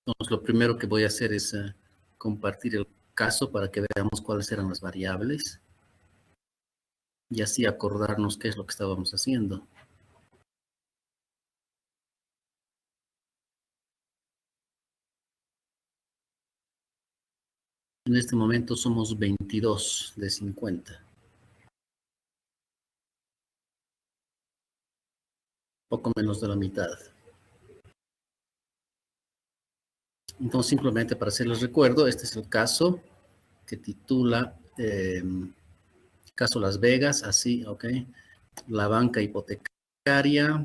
Entonces, lo primero que voy a hacer es compartir el caso para que veamos cuáles eran las variables y así acordarnos qué es lo que estábamos haciendo. En este momento somos 22 de 50. Poco menos de la mitad. Entonces, simplemente para hacerles recuerdo, este es el caso que titula Caso Las Vegas, así, ok. La banca hipotecaria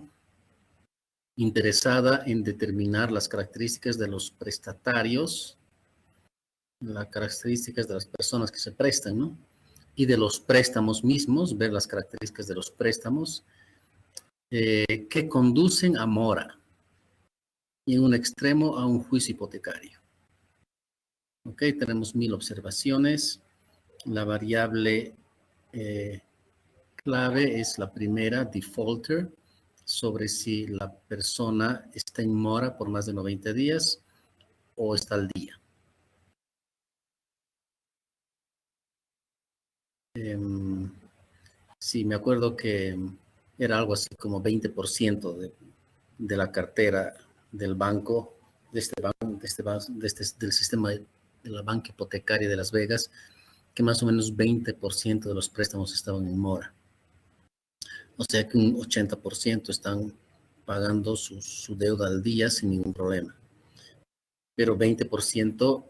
interesada en determinar las características de los prestatarios, las características de las personas que se prestan, ¿no? Y de los préstamos mismos, ver las características de los préstamos que conducen a mora y en un extremo a un juicio hipotecario. Ok, tenemos 1000 observaciones. La variable clave es la primera, defaulter, sobre si la persona está en mora por más de 90 días o está al día. Sí, me acuerdo que era algo así como 20% de la cartera del banco, del sistema de la banca hipotecaria de Las Vegas, que más o menos 20% de los préstamos estaban en mora. O sea que un 80% están pagando su deuda al día sin ningún problema. Pero 20%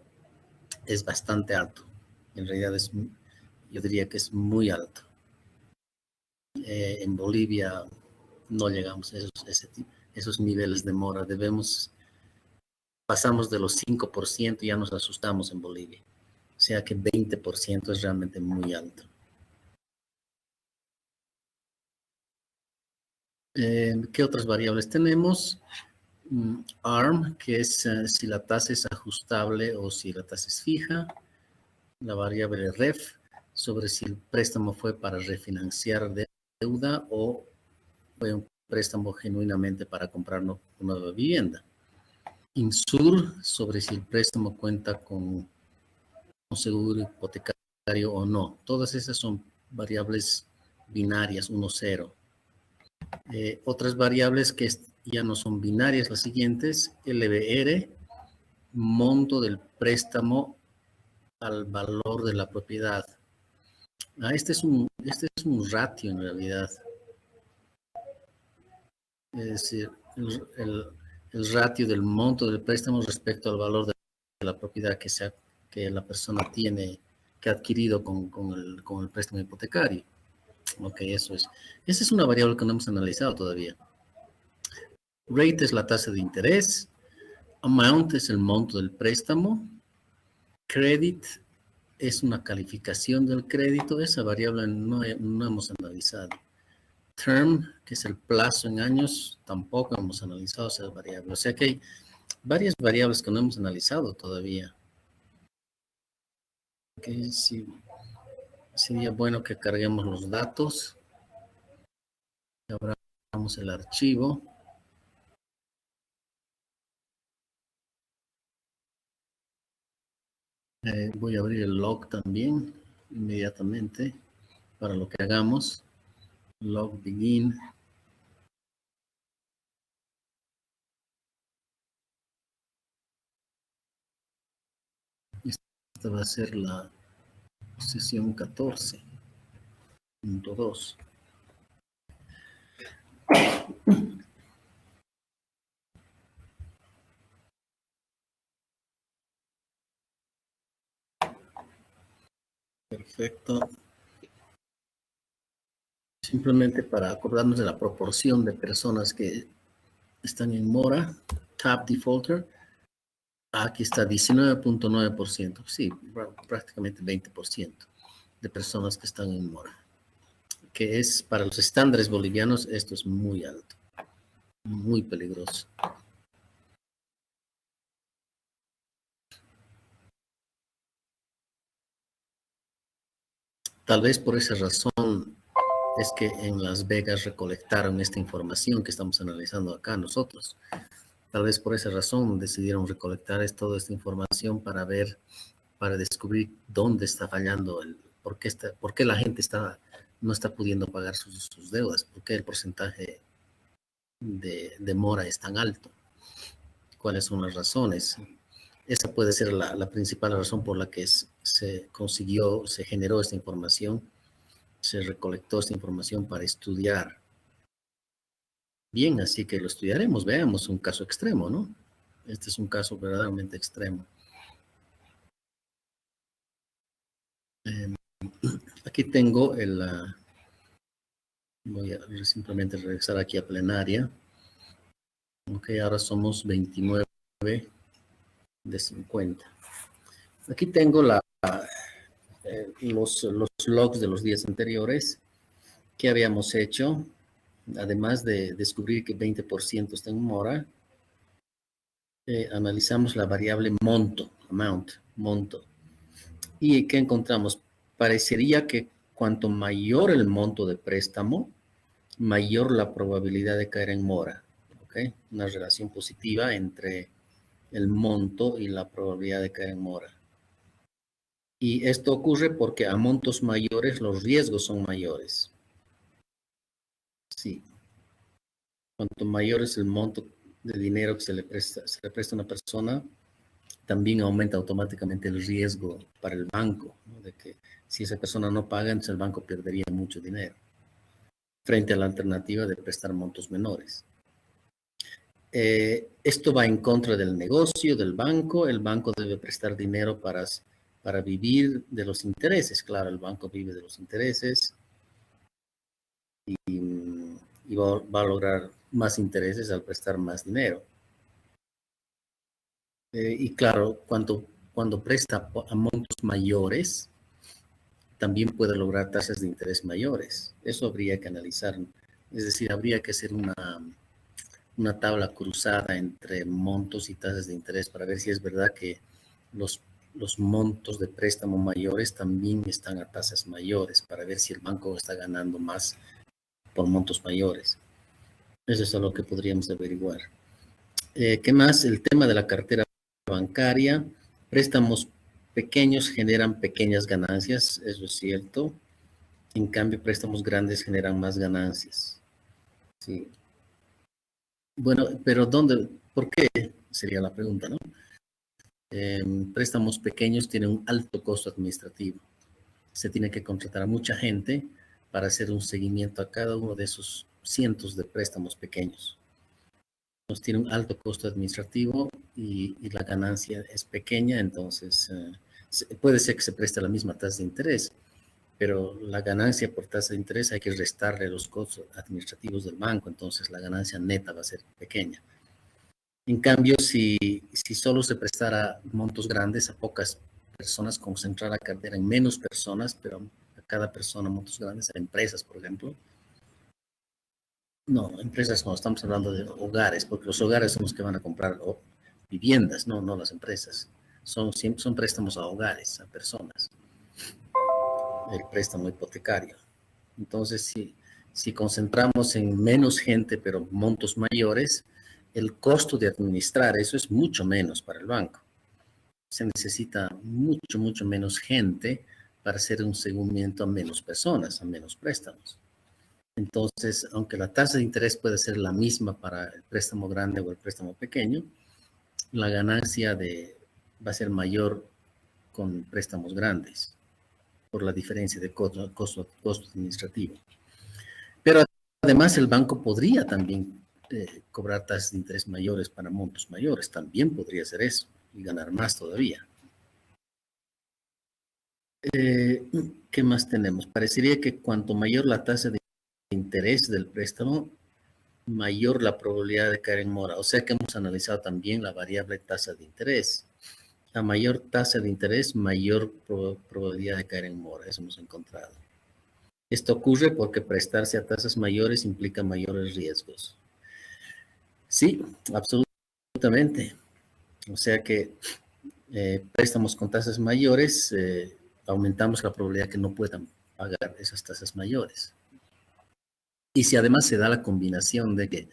es bastante alto. En realidad yo diría que es muy alto. En Bolivia no llegamos a esos niveles de mora. Pasamos de los 5% y ya nos asustamos en Bolivia. O sea que 20% es realmente muy alto. ¿Qué otras variables tenemos? ARM, que es si la tasa es ajustable o si la tasa es fija. La variable REF, sobre si el préstamo fue para refinanciar deuda o fue un préstamo genuinamente para comprar una nueva vivienda. INSUR, sobre si el préstamo cuenta con un seguro hipotecario o no. Todas esas son variables binarias, 1-0. Otras variables que ya no son binarias, las siguientes, LBR, monto del préstamo al valor de la propiedad. Este es un ratio en realidad. Es decir, el ratio del monto del préstamo respecto al valor de la propiedad que la persona tiene, que ha adquirido con el préstamo hipotecario. Ok, eso es. Esa es una variable que no hemos analizado todavía. Rate es la tasa de interés. Amount es el monto del préstamo. Credit es una calificación del crédito. Esa variable no hemos analizado. Term, que es el plazo en años, tampoco hemos analizado esa variable. O sea que hay varias variables que no hemos analizado todavía. Okay, sí, sería bueno que carguemos los datos. Abramos el archivo. Voy a abrir el log también inmediatamente para lo que hagamos. Log begin. Esta va a ser la sesión 14.2. Perfecto. Simplemente para acordarnos de la proporción de personas que están en mora, Top Defaulter, aquí está 19.9%, sí, prácticamente 20% de personas que están en mora, que es para los estándares bolivianos, esto es muy alto, muy peligroso. Tal vez por esa razón es que en Las Vegas recolectaron esta información que estamos analizando acá nosotros. Tal vez por esa razón decidieron recolectar toda esta información para ver, para descubrir dónde está fallando, por qué la gente no está pudiendo pagar sus deudas, por qué el porcentaje de mora es tan alto, cuáles son las razones. Esa puede ser la principal razón por la que se generó esta información, se recolectó esta información para estudiar. Bien, así que lo estudiaremos, veamos un caso extremo, ¿no? Este es un caso verdaderamente extremo. Aquí tengo voy a simplemente regresar aquí a plenaria. Ok, ahora somos 29 de 50. Aquí tengo los logs de los días anteriores que habíamos hecho, además de descubrir que 20% está en mora. Analizamos la variable monto. ¿Y qué encontramos? Parecería que cuanto mayor el monto de préstamo, mayor la probabilidad de caer en mora. ¿Okay? Una relación positiva entre el monto y la probabilidad de caer en mora. Y esto ocurre porque a montos mayores los riesgos son mayores. Sí. Cuanto mayor es el monto de dinero que se le presta a una persona, también aumenta automáticamente el riesgo para el banco, ¿no? De que si esa persona no paga, entonces el banco perdería mucho dinero, frente a la alternativa de prestar montos menores. Esto va en contra del negocio del banco. El banco debe prestar dinero para vivir de los intereses. Claro, el banco vive de los intereses y va a lograr más intereses al prestar más dinero. Y claro, cuando presta a montos mayores, también puede lograr tasas de interés mayores. Eso habría que analizar. Es decir, habría que hacer una tabla cruzada entre montos y tasas de interés para ver si es verdad que los montos de préstamo mayores también están a tasas mayores, para ver si el banco está ganando más por montos mayores. Eso es lo que podríamos averiguar. ¿Qué más? El tema de la cartera bancaria. Préstamos pequeños generan pequeñas ganancias, eso es cierto. En cambio, préstamos grandes generan más ganancias. Sí. Bueno, pero ¿por qué? Sería la pregunta, ¿no? Préstamos pequeños tienen un alto costo administrativo. Se tiene que contratar a mucha gente para hacer un seguimiento a cada uno de esos cientos de préstamos pequeños. Entonces tiene un alto costo administrativo y la ganancia es pequeña, entonces puede ser que se preste la misma tasa de interés, pero la ganancia por tasa de interés hay que restarle los costos administrativos del banco, entonces la ganancia neta va a ser pequeña. En cambio, si solo se prestara montos grandes a pocas personas, concentrar la cartera en menos personas, pero a cada persona montos grandes, a empresas, por ejemplo. No, empresas no, estamos hablando de hogares, porque los hogares son los que van a comprar viviendas, no las empresas. Son préstamos a hogares, a personas. El préstamo hipotecario. Entonces, si concentramos en menos gente, pero montos mayores, el costo de administrar eso es mucho menos para el banco. Se necesita mucho menos gente para hacer un seguimiento a menos personas, a menos préstamos. Entonces, aunque la tasa de interés puede ser la misma para el préstamo grande o el préstamo pequeño, la ganancia va a ser mayor con préstamos grandes por la diferencia de costo administrativo. Pero además el banco podría también cobrar tasas de interés mayores para montos mayores. También podría hacer eso y ganar más todavía. ¿Qué más tenemos? Parecería que cuanto mayor la tasa de interés del préstamo, mayor la probabilidad de caer en mora. O sea que hemos analizado también la variable tasa de interés. A mayor tasa de interés, mayor probabilidad de caer en mora. Eso hemos encontrado. Esto ocurre porque prestarse a tasas mayores implica mayores riesgos. Sí, absolutamente. O sea que préstamos con tasas mayores, aumentamos la probabilidad que no puedan pagar esas tasas mayores. Y si además se da la combinación de que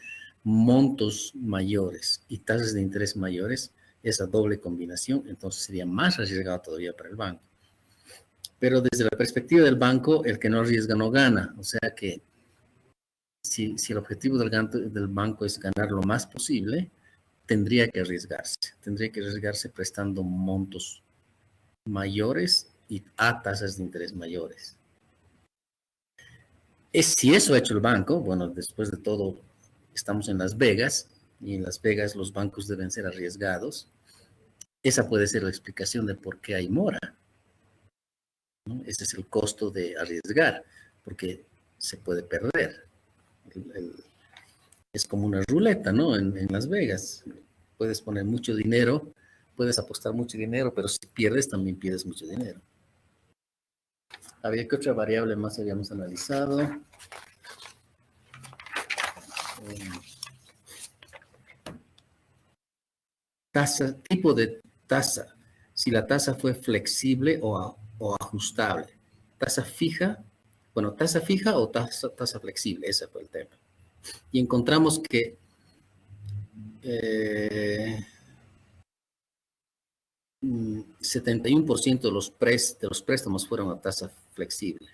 montos mayores y tasas de interés mayores, esa doble combinación, entonces sería más arriesgado todavía para el banco. Pero desde la perspectiva del banco, el que no arriesga no gana. O sea que si el objetivo del banco es ganar lo más posible, tendría que arriesgarse prestando montos mayores y a tasas de interés mayores. Si eso ha hecho el banco, bueno, después de todo, estamos en Las Vegas, y en Las Vegas los bancos deben ser arriesgados. Esa puede ser la explicación de por qué hay mora, ¿no? Ese es el costo de arriesgar, porque se puede perder. Es como una ruleta, ¿no? En Las Vegas. Puedes poner mucho dinero, puedes apostar mucho dinero, pero si pierdes, también pierdes mucho dinero. ¿Había qué otra variable más habíamos analizado? Tasa, tipo de tasa. Si la tasa fue flexible o ajustable. Tasa fija, bueno, tasa fija o tasa flexible, ese fue el tema. Y encontramos que 71% de los préstamos fueron a tasa flexible.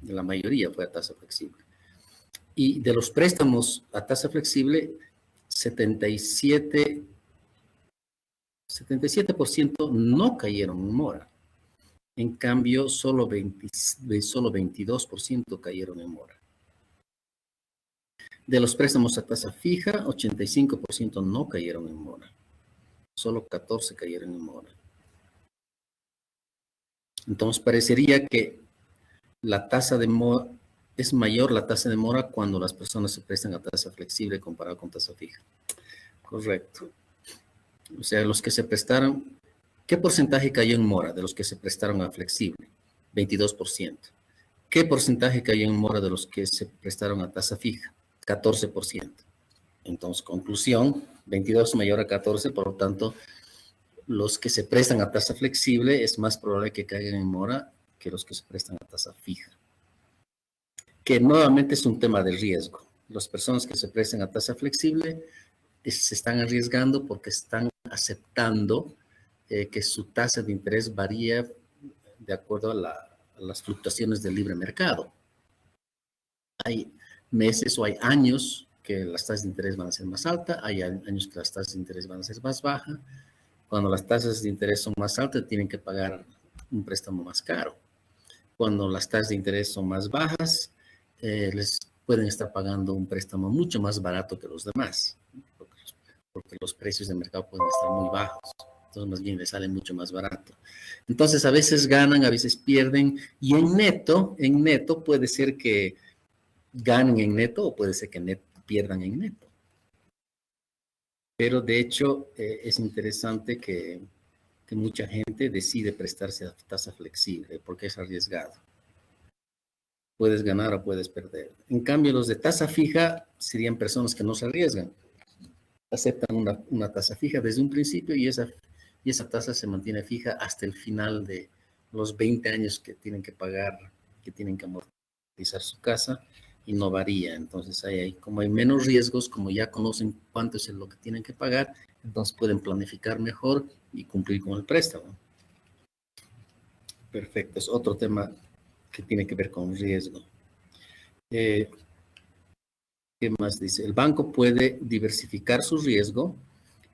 La mayoría fue a tasa flexible. Y de los préstamos a tasa flexible, 77% no cayeron en mora. En cambio, solo 22% cayeron en mora. De los préstamos a tasa fija, 85% no cayeron en mora. Solo 14% cayeron en mora. Entonces, parecería que la tasa de mora es mayor la tasa de mora cuando las personas se prestan a tasa flexible comparado con tasa fija. Correcto. O sea, los que se prestaron, ¿qué porcentaje cayó en mora de los que se prestaron a flexible? 22%. ¿Qué porcentaje cayó en mora de los que se prestaron a tasa fija? 14%. Entonces, conclusión, 22 mayor a 14, por lo tanto, los que se prestan a tasa flexible es más probable que caigan en mora que los que se prestan a tasa fija. Que nuevamente es un tema de riesgo. Las personas que se prestan a tasa flexible se están arriesgando porque están aceptando que su tasa de interés varía de acuerdo a las fluctuaciones del libre mercado. Hay meses o hay años que las tasas de interés van a ser más altas, hay años que las tasas de interés van a ser más bajas. Cuando las tasas de interés son más altas, tienen que pagar un préstamo más caro. Cuando las tasas de interés son más bajas, les pueden estar pagando un préstamo mucho más barato que los demás, porque los precios de mercado pueden estar muy bajos. Entonces, más bien les sale mucho más barato. Entonces, a veces ganan, a veces pierden, y en neto puede ser que ganen en neto o puede ser que pierdan en neto. Pero de hecho, es interesante que mucha gente decide prestarse a tasa flexible porque es arriesgado. Puedes ganar o puedes perder. En cambio, los de tasa fija serían personas que no se arriesgan. Aceptan una tasa fija desde un principio y esa tasa se mantiene fija hasta el final de los 20 años que tienen que pagar, que tienen que amortizar su casa, y no varía. Entonces, como hay menos riesgos, como ya conocen cuánto es lo que tienen que pagar, entonces pueden planificar mejor y cumplir con el préstamo. Perfecto, es otro tema que tiene que ver con riesgo. ¿Qué más dice? El banco puede diversificar su riesgo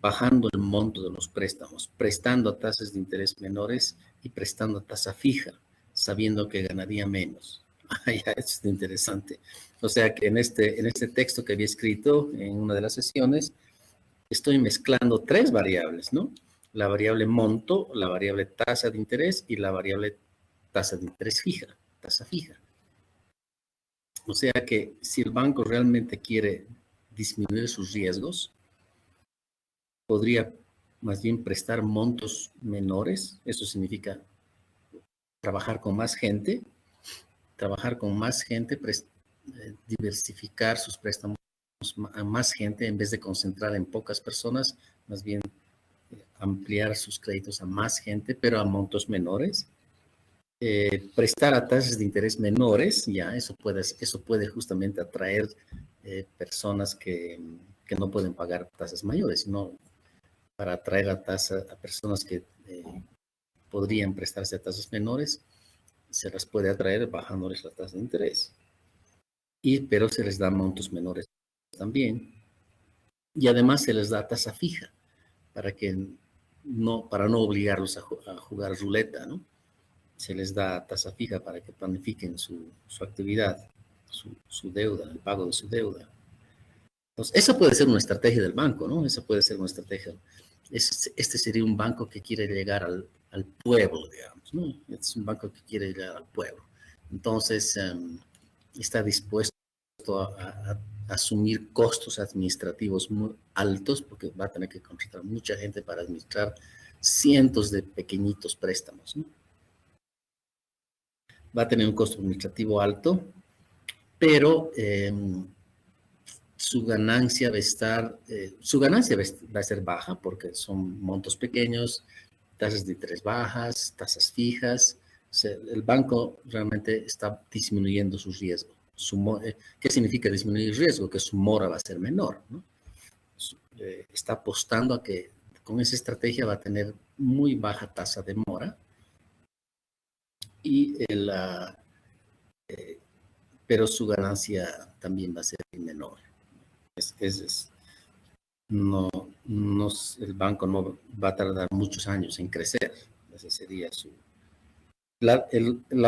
bajando el monto de los préstamos, prestando a tasas de interés menores y prestando a tasa fija, sabiendo que ganaría menos. Ya, es interesante. O sea que en este texto que había escrito en una de las sesiones, estoy mezclando 3 variables, ¿no? La variable monto, la variable tasa de interés y la variable tasa de interés fija, tasa fija. O sea que si el banco realmente quiere disminuir sus riesgos, podría más bien prestar montos menores. Eso significa trabajar con más gente, diversificar sus préstamos a más gente en vez de concentrar en pocas personas, más bien ampliar sus créditos a más gente, pero a montos menores. Prestar a tasas de interés menores, ya eso puede justamente atraer personas que no pueden pagar tasas mayores, sino para atraer a personas que podrían prestarse a tasas menores, se las puede atraer bajándoles la tasa de interés. Pero se les da montos menores también. Y además se les da tasa fija para no obligarlos a jugar ruleta, ¿no? Se les da tasa fija para que planifiquen su actividad, su deuda, el pago de su deuda. Entonces, esa puede ser una estrategia del banco, ¿no? Esa puede ser una estrategia. Este sería un banco que quiere llegar al pueblo, digamos, ¿no? Este es un banco que quiere llegar al pueblo. Entonces, está dispuesto a asumir costos administrativos muy altos, porque va a tener que contratar mucha gente para administrar cientos de pequeñitos préstamos, ¿no? Va a tener un costo administrativo alto, pero su ganancia va a ser baja porque son montos pequeños, tasas de interés bajas, tasas fijas. O sea, el banco realmente está disminuyendo su riesgo. ¿Qué significa disminuir el riesgo? Que su mora va a ser menor, ¿no? Está apostando a que con esa estrategia va a tener muy baja tasa de mora pero su ganancia también va a ser menor. El banco no va a tardar muchos años en crecer. Esa sería la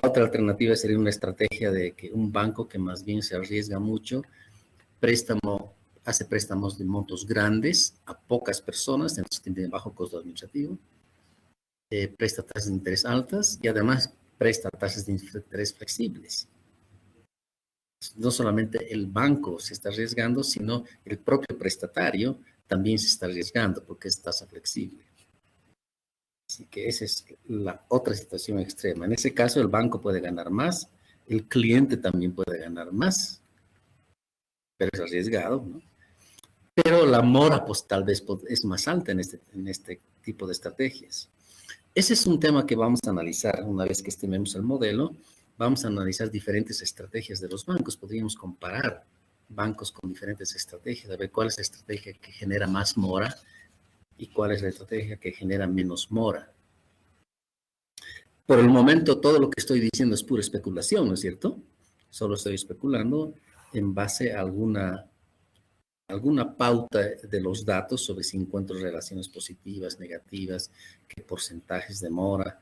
otra alternativa sería una estrategia de que un banco que más bien se arriesga mucho, hace préstamos de montos grandes a pocas personas, entonces tiene bajo costo administrativo, presta tasas de interés altas y además presta tasas de interés flexibles. No solamente el banco se está arriesgando, sino el propio prestatario también se está arriesgando porque es tasa flexible. Así que esa es la otra situación extrema. En ese caso, el banco puede ganar más, el cliente también puede ganar más, pero es arriesgado, ¿no? Pero la mora, pues tal vez es más alta en este tipo de estrategias. Ese es un tema que vamos a analizar una vez que estimemos el modelo. Vamos a analizar diferentes estrategias de los bancos. Podríamos comparar bancos con diferentes estrategias, a ver cuál es la estrategia que genera más mora y cuál es la estrategia que genera menos mora. Por el momento, todo lo que estoy diciendo es pura especulación, ¿no es cierto? Solo estoy especulando en base a alguna pauta de los datos sobre si encuentro relaciones positivas, negativas, qué porcentajes de mora.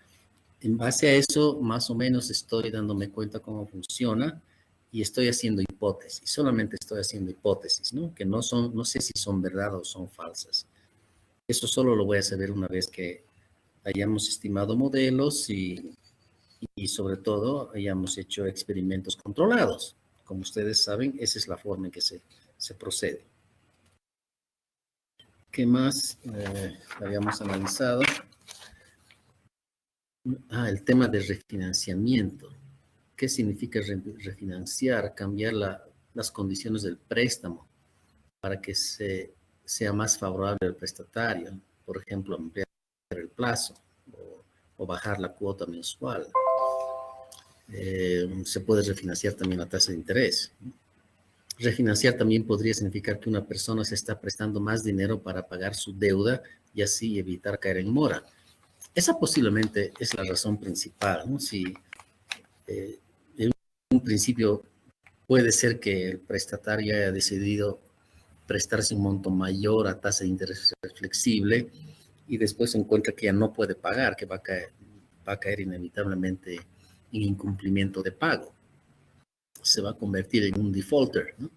En base a eso, más o menos estoy dándome cuenta cómo funciona y estoy haciendo hipótesis. Solamente estoy haciendo hipótesis, ¿no? Que no sé si son verdad o son falsas. Eso solo lo voy a saber una vez que hayamos estimado modelos y sobre todo hayamos hecho experimentos controlados. Como ustedes saben, esa es la forma en que se procede. ¿Qué más habíamos analizado? El tema de refinanciamiento. ¿Qué significa refinanciar? Cambiar las condiciones del préstamo para que sea más favorable al prestatario. Por ejemplo, ampliar el plazo o bajar la cuota mensual. Se puede refinanciar también la tasa de interés. Refinanciar también podría significar que una persona se está prestando más dinero para pagar su deuda y así evitar caer en mora. Esa posiblemente es la razón principal, ¿no? Si en un principio puede ser que el prestatario haya decidido prestarse un monto mayor a tasa de interés flexible y después se encuentra que ya no puede pagar, que va a caer inevitablemente en incumplimiento de pago. Se va a convertir en un defaulter, ¿no?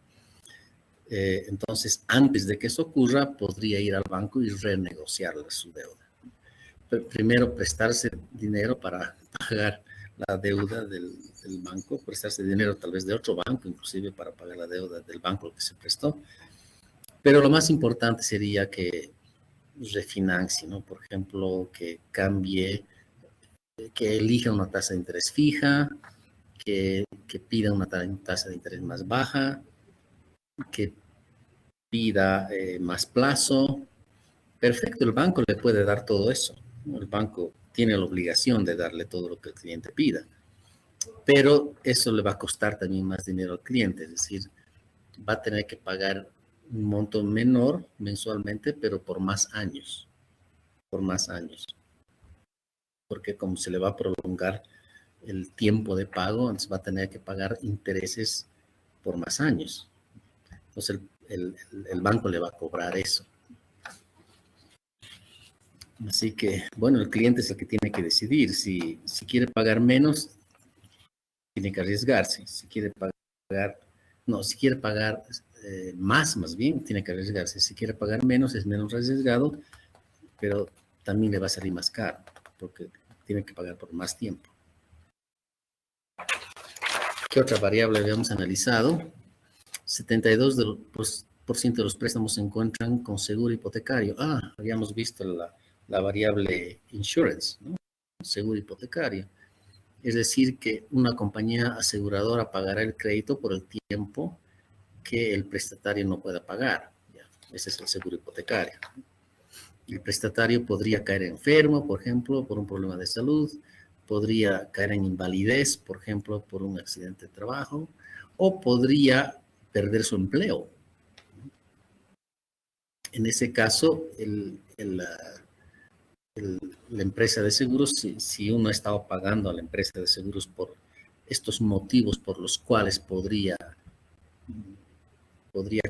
Entonces, antes de que eso ocurra, podría ir al banco y renegociar su deuda. Primero, prestarse dinero para pagar la deuda del banco, prestarse dinero tal vez de otro banco, inclusive para pagar la deuda del banco que se prestó. Pero lo más importante sería que refinancie, ¿no? Por ejemplo, que cambie, que elija una tasa de interés fija, que pida una tasa de interés más baja, que pida más plazo. Perfecto, el banco le puede dar todo eso. El banco tiene la obligación de darle todo lo que el cliente pida, pero eso le va a costar también más dinero al cliente. Es decir, va a tener que pagar un monto menor mensualmente, pero por más años, porque como se le va a prolongar el tiempo de pago, entonces va a tener que pagar intereses por más años. Entonces el banco le va a cobrar eso. Así que, bueno, el cliente es el que tiene que decidir. Si quiere pagar menos, tiene que arriesgarse. Si quiere pagar más bien, tiene que arriesgarse. Si quiere pagar menos, es menos arriesgado, pero también le va a salir más caro, porque tiene que pagar por más tiempo. ¿Qué otra variable habíamos analizado? 72% de los préstamos se encuentran con seguro hipotecario. Habíamos visto la variable insurance, ¿no? Seguro hipotecario. Es decir, que una compañía aseguradora pagará el crédito por el tiempo que el prestatario no pueda pagar. Ese es el seguro hipotecario. El prestatario podría caer enfermo, por ejemplo, por un problema de salud, podría caer en invalidez, por ejemplo, por un accidente de trabajo, o podría perder su empleo. En ese caso, la empresa de seguros, si uno ha estado pagando a la empresa de seguros por estos motivos por los cuales podría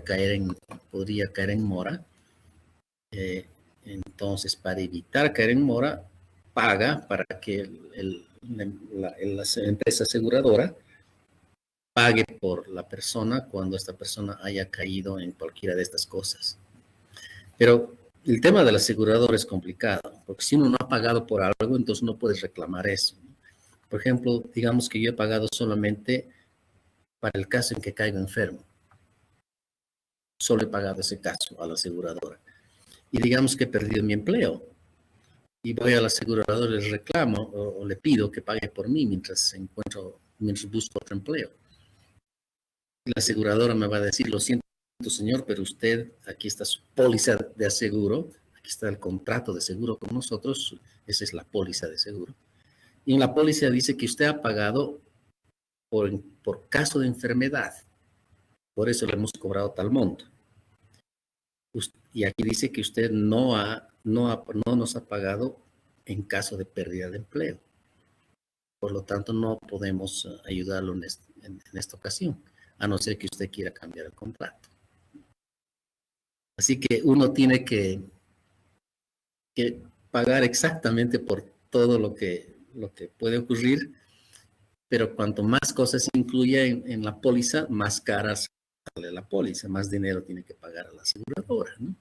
caer en mora, entonces para evitar caer en mora, paga para que la empresa aseguradora pague por la persona cuando esta persona haya caído en cualquiera de estas cosas. Pero el tema del asegurador es complicado, porque si uno no ha pagado por algo, entonces no puedes reclamar eso. Por ejemplo, digamos que yo he pagado solamente para el caso en que caiga enfermo. Solo he pagado ese caso a la aseguradora. Y digamos que he perdido mi empleo. Y voy al asegurador, les reclamo o le pido que pague por mí mientras busco otro empleo. La aseguradora me va a decir, lo siento, señor, pero usted, aquí está su póliza de aseguro, aquí está el contrato de seguro con nosotros, esa es la póliza de seguro. Y en la póliza dice que usted ha pagado por caso de enfermedad, por eso le hemos cobrado tal monto. Y aquí dice que usted no nos ha pagado en caso de pérdida de empleo. Por lo tanto, no podemos ayudarlo en esta ocasión, a no ser que usted quiera cambiar el contrato. Así que uno tiene que pagar exactamente por todo lo que puede ocurrir, pero cuanto más cosas incluya en la póliza, más cara sale la póliza, más dinero tiene que pagar a la aseguradora, ¿no?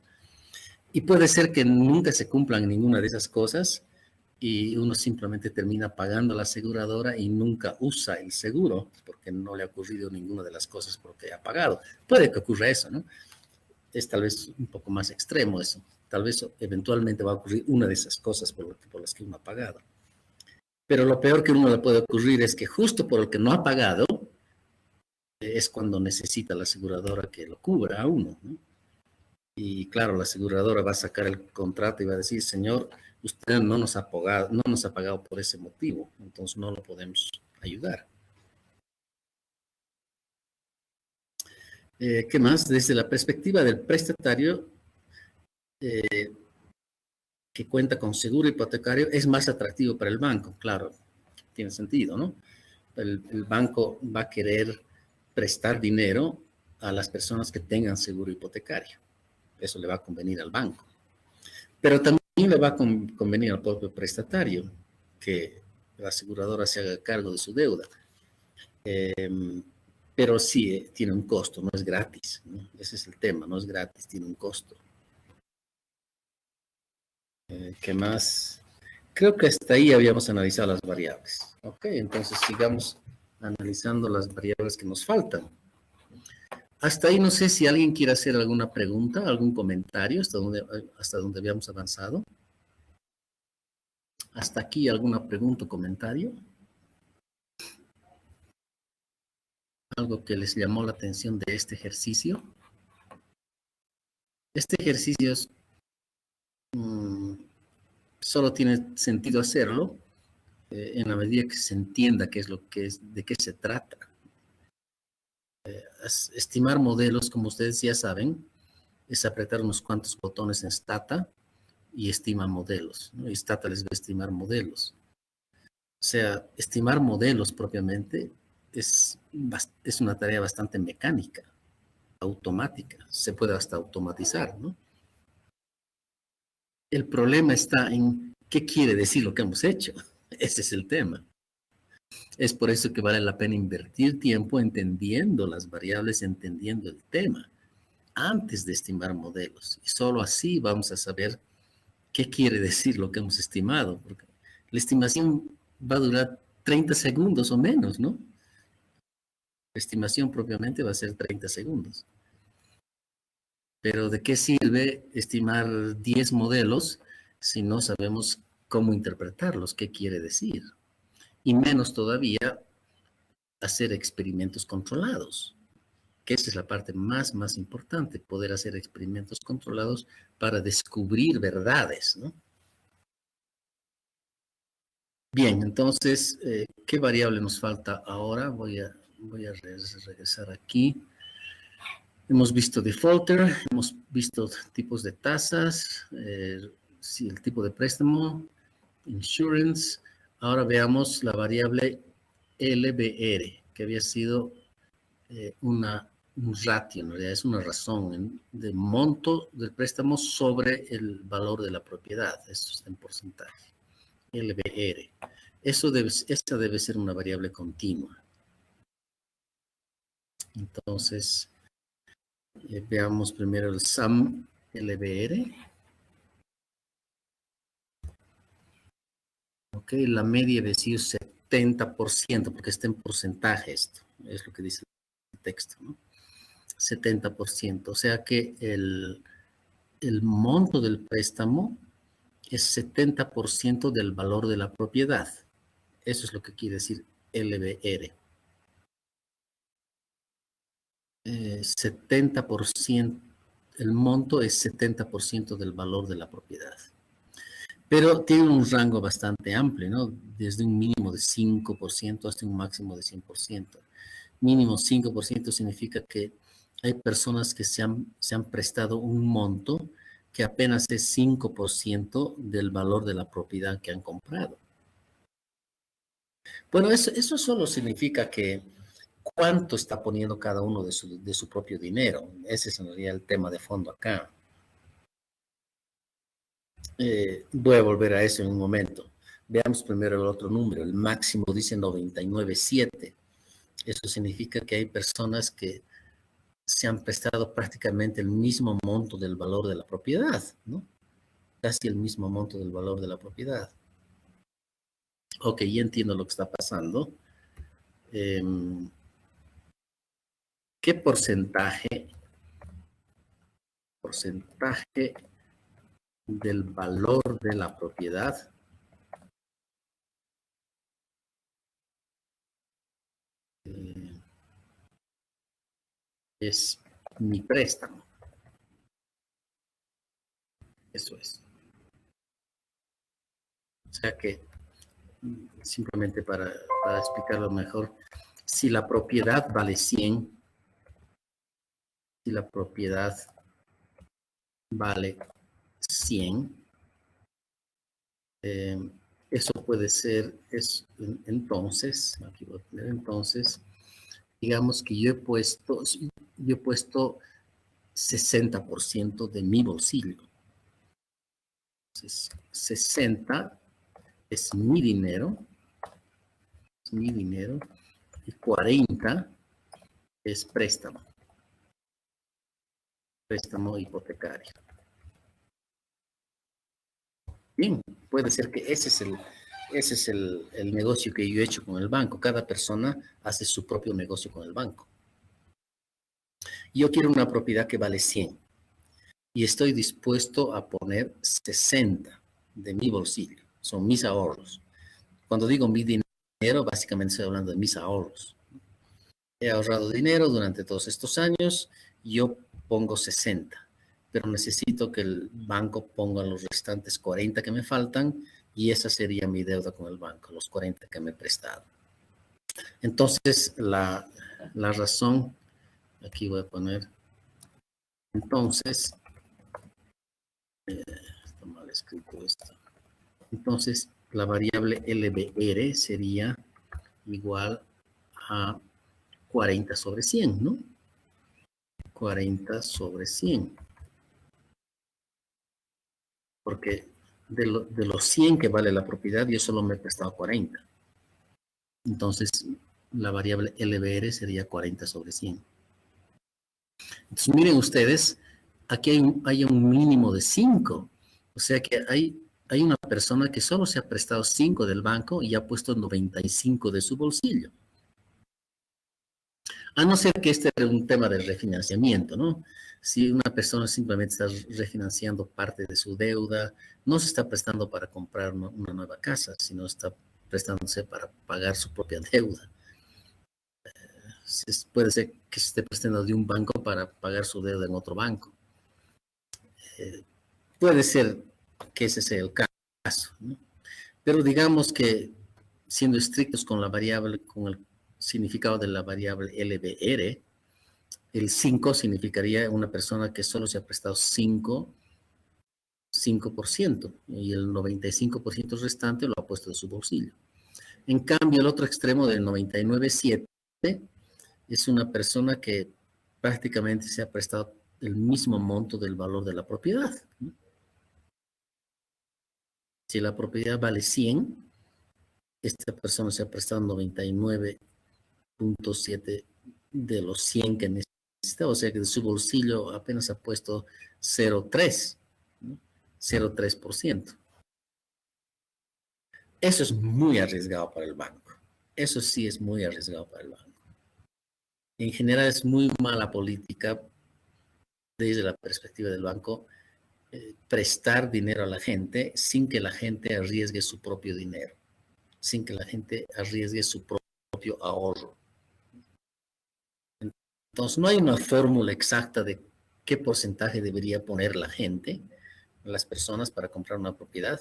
Y puede ser que nunca se cumplan ninguna de esas cosas y uno simplemente termina pagando a la aseguradora y nunca usa el seguro porque no le ha ocurrido ninguna de las cosas por que ha pagado. Puede que ocurra eso, ¿no? Es tal vez un poco más extremo eso. Tal vez eventualmente va a ocurrir una de esas cosas por las que uno ha pagado. Pero lo peor que uno le puede ocurrir es que justo por el que no ha pagado es cuando necesita la aseguradora que lo cubra a uno, ¿no? Y claro, la aseguradora va a sacar el contrato y va a decir, señor, usted no nos ha pagado por ese motivo, entonces no lo podemos ayudar. ¿Qué más? Desde la perspectiva del prestatario que cuenta con seguro hipotecario, es más atractivo para el banco, claro, tiene sentido, ¿no? El banco va a querer prestar dinero a las personas que tengan seguro hipotecario. Eso le va a convenir al banco. Pero también le va a convenir al propio prestatario que la aseguradora se haga cargo de su deuda. Pero sí, tiene un costo, no es gratis, ¿no? Ese es el tema, no es gratis, tiene un costo. ¿Qué más? Creo que hasta ahí habíamos analizado las variables. Ok, entonces sigamos analizando las variables que nos faltan. Hasta ahí no sé si alguien quiere hacer alguna pregunta, algún comentario, hasta donde habíamos avanzado. Hasta aquí alguna pregunta o comentario. Algo que les llamó la atención de este ejercicio. Este ejercicio solo tiene sentido hacerlo en la medida que se entienda qué es de qué se trata. estimar modelos, como ustedes ya saben, es apretar unos cuantos botones en Stata y estima modelos, ¿no? Y Stata les va a estimar modelos. O sea, estimar modelos propiamente es una tarea bastante mecánica, automática. Se puede hasta automatizar, ¿no? El problema está en qué quiere decir lo que hemos hecho. Ese es el tema. Es por eso que vale la pena invertir tiempo entendiendo las variables, entendiendo el tema, antes de estimar modelos. Y solo así vamos a saber qué quiere decir lo que hemos estimado, porque la estimación va a durar 30 segundos o menos, ¿no? La estimación propiamente va a ser 30 segundos. Pero ¿de qué sirve estimar 10 modelos si no sabemos cómo interpretarlos, qué quiere decir? Y menos todavía hacer experimentos controlados, que esa es la parte más importante, poder hacer experimentos controlados para descubrir verdades, ¿no? Bien, entonces, ¿qué variable nos falta ahora? Voy a regresar aquí. Hemos visto defaulter, hemos visto tipos de tasas, sí, el tipo de préstamo, insurance. Ahora veamos la variable LBR, que había sido un ratio, en realidad es una razón de monto del préstamo sobre el valor de la propiedad. Eso está en porcentaje. LBR. Esa debe ser una variable continua. Entonces, veamos primero el sum LBR. Ok, la media de sido 70%, porque está en porcentaje esto, es lo que dice el texto, ¿no? 70%, o sea que el monto del préstamo es 70% del valor de la propiedad. Eso es lo que quiere decir LBR. 70%, el monto es 70% del valor de la propiedad. Pero tiene un rango bastante amplio, ¿no? Desde un mínimo de 5% hasta un máximo de 100%. Mínimo 5% significa que hay personas que se han prestado un monto que apenas es 5% del valor de la propiedad que han comprado. Bueno, eso solo significa que cuánto está poniendo cada uno de su propio dinero. Ese es en realidad el tema de fondo acá. Voy a volver a eso en un momento. Veamos primero el otro número. El máximo dice 99.7. Eso significa que hay personas que se han prestado prácticamente el mismo monto del valor de la propiedad, ¿no? Casi el mismo monto del valor de la propiedad. Ok, ya entiendo lo que está pasando. ¿Qué porcentaje del valor de la propiedad es mi préstamo? Eso es. O sea que, simplemente para explicarlo mejor, si la propiedad vale 100, si la propiedad vale 100, eso puede ser, entonces, aquí voy a poner entonces, digamos que yo he puesto 60% de mi bolsillo. Entonces, 60 es mi dinero, y 40 es préstamo hipotecario. Bien, puede ser que ese es el negocio que yo he hecho con el banco. Cada persona hace su propio negocio con el banco. Yo quiero una propiedad que vale 100 y estoy dispuesto a poner 60 de mi bolsillo. Son mis ahorros. Cuando digo mi dinero, básicamente estoy hablando de mis ahorros. He ahorrado dinero durante todos estos años, yo pongo 60, pero necesito que el banco ponga los restantes 40 que me faltan y esa sería mi deuda con el banco, los 40 que me he prestado. Entonces, la razón Aquí voy a poner, entonces, está mal escrito esto. Entonces, la variable LBR sería igual a 40 sobre 100, ¿no? 40 sobre 100. Porque de los 100 que vale la propiedad, yo solo me he prestado 40. Entonces, la variable LBR sería 40 sobre 100. Entonces, miren ustedes, aquí hay un mínimo de 5. O sea que hay una persona que solo se ha prestado 5 del banco y ha puesto 95 de su bolsillo. A no ser que este era un tema de refinanciamiento, ¿no? Si una persona simplemente está refinanciando parte de su deuda, no se está prestando para comprar una nueva casa, sino está prestándose para pagar su propia deuda. Puede ser que se esté prestando de un banco para pagar su deuda en otro banco. Puede ser que ese sea el caso, ¿no? Pero digamos que siendo estrictos con la variable, con el significado de la variable LBR, el 5 significaría una persona que solo se ha prestado 5% y el 95% restante lo ha puesto de su bolsillo. En cambio, el otro extremo del 99,7 es una persona que prácticamente se ha prestado el mismo monto del valor de la propiedad, ¿no? Si la propiedad vale 100, esta persona se ha prestado 99,7 de los 100 que necesita, o sea que de su bolsillo apenas ha puesto 0,3, ¿no? 0,3%. Eso es muy arriesgado para el banco. Eso sí es muy arriesgado para el banco. En general es muy mala política desde la perspectiva del banco prestar dinero a la gente sin que la gente arriesgue su propio dinero, sin que la gente arriesgue su propio ahorro. Entonces, no hay una fórmula exacta de qué porcentaje debería poner la gente, las personas, para comprar una propiedad,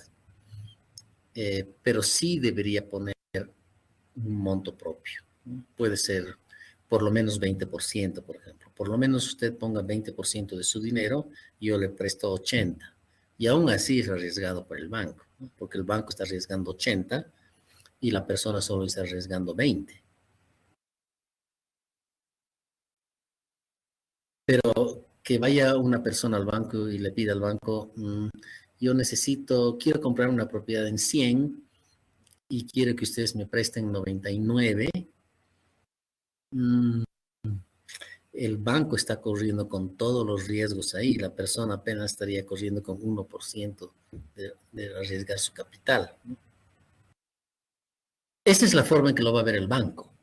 pero sí debería poner un monto propio, ¿no? Puede ser por lo menos 20%, por ejemplo. Por lo menos usted ponga 20% de su dinero y yo le presto 80%. Y aún así es arriesgado para el banco, ¿no? Porque el banco está arriesgando 80 y la persona solo está arriesgando 20. Pero que vaya una persona al banco y le pida al banco, yo quiero comprar una propiedad en 100 y quiero que ustedes me presten 99. El banco está corriendo con todos los riesgos ahí. La persona apenas estaría corriendo con 1% de arriesgar su capital, ¿no? Esa es la forma en que lo va a ver el banco.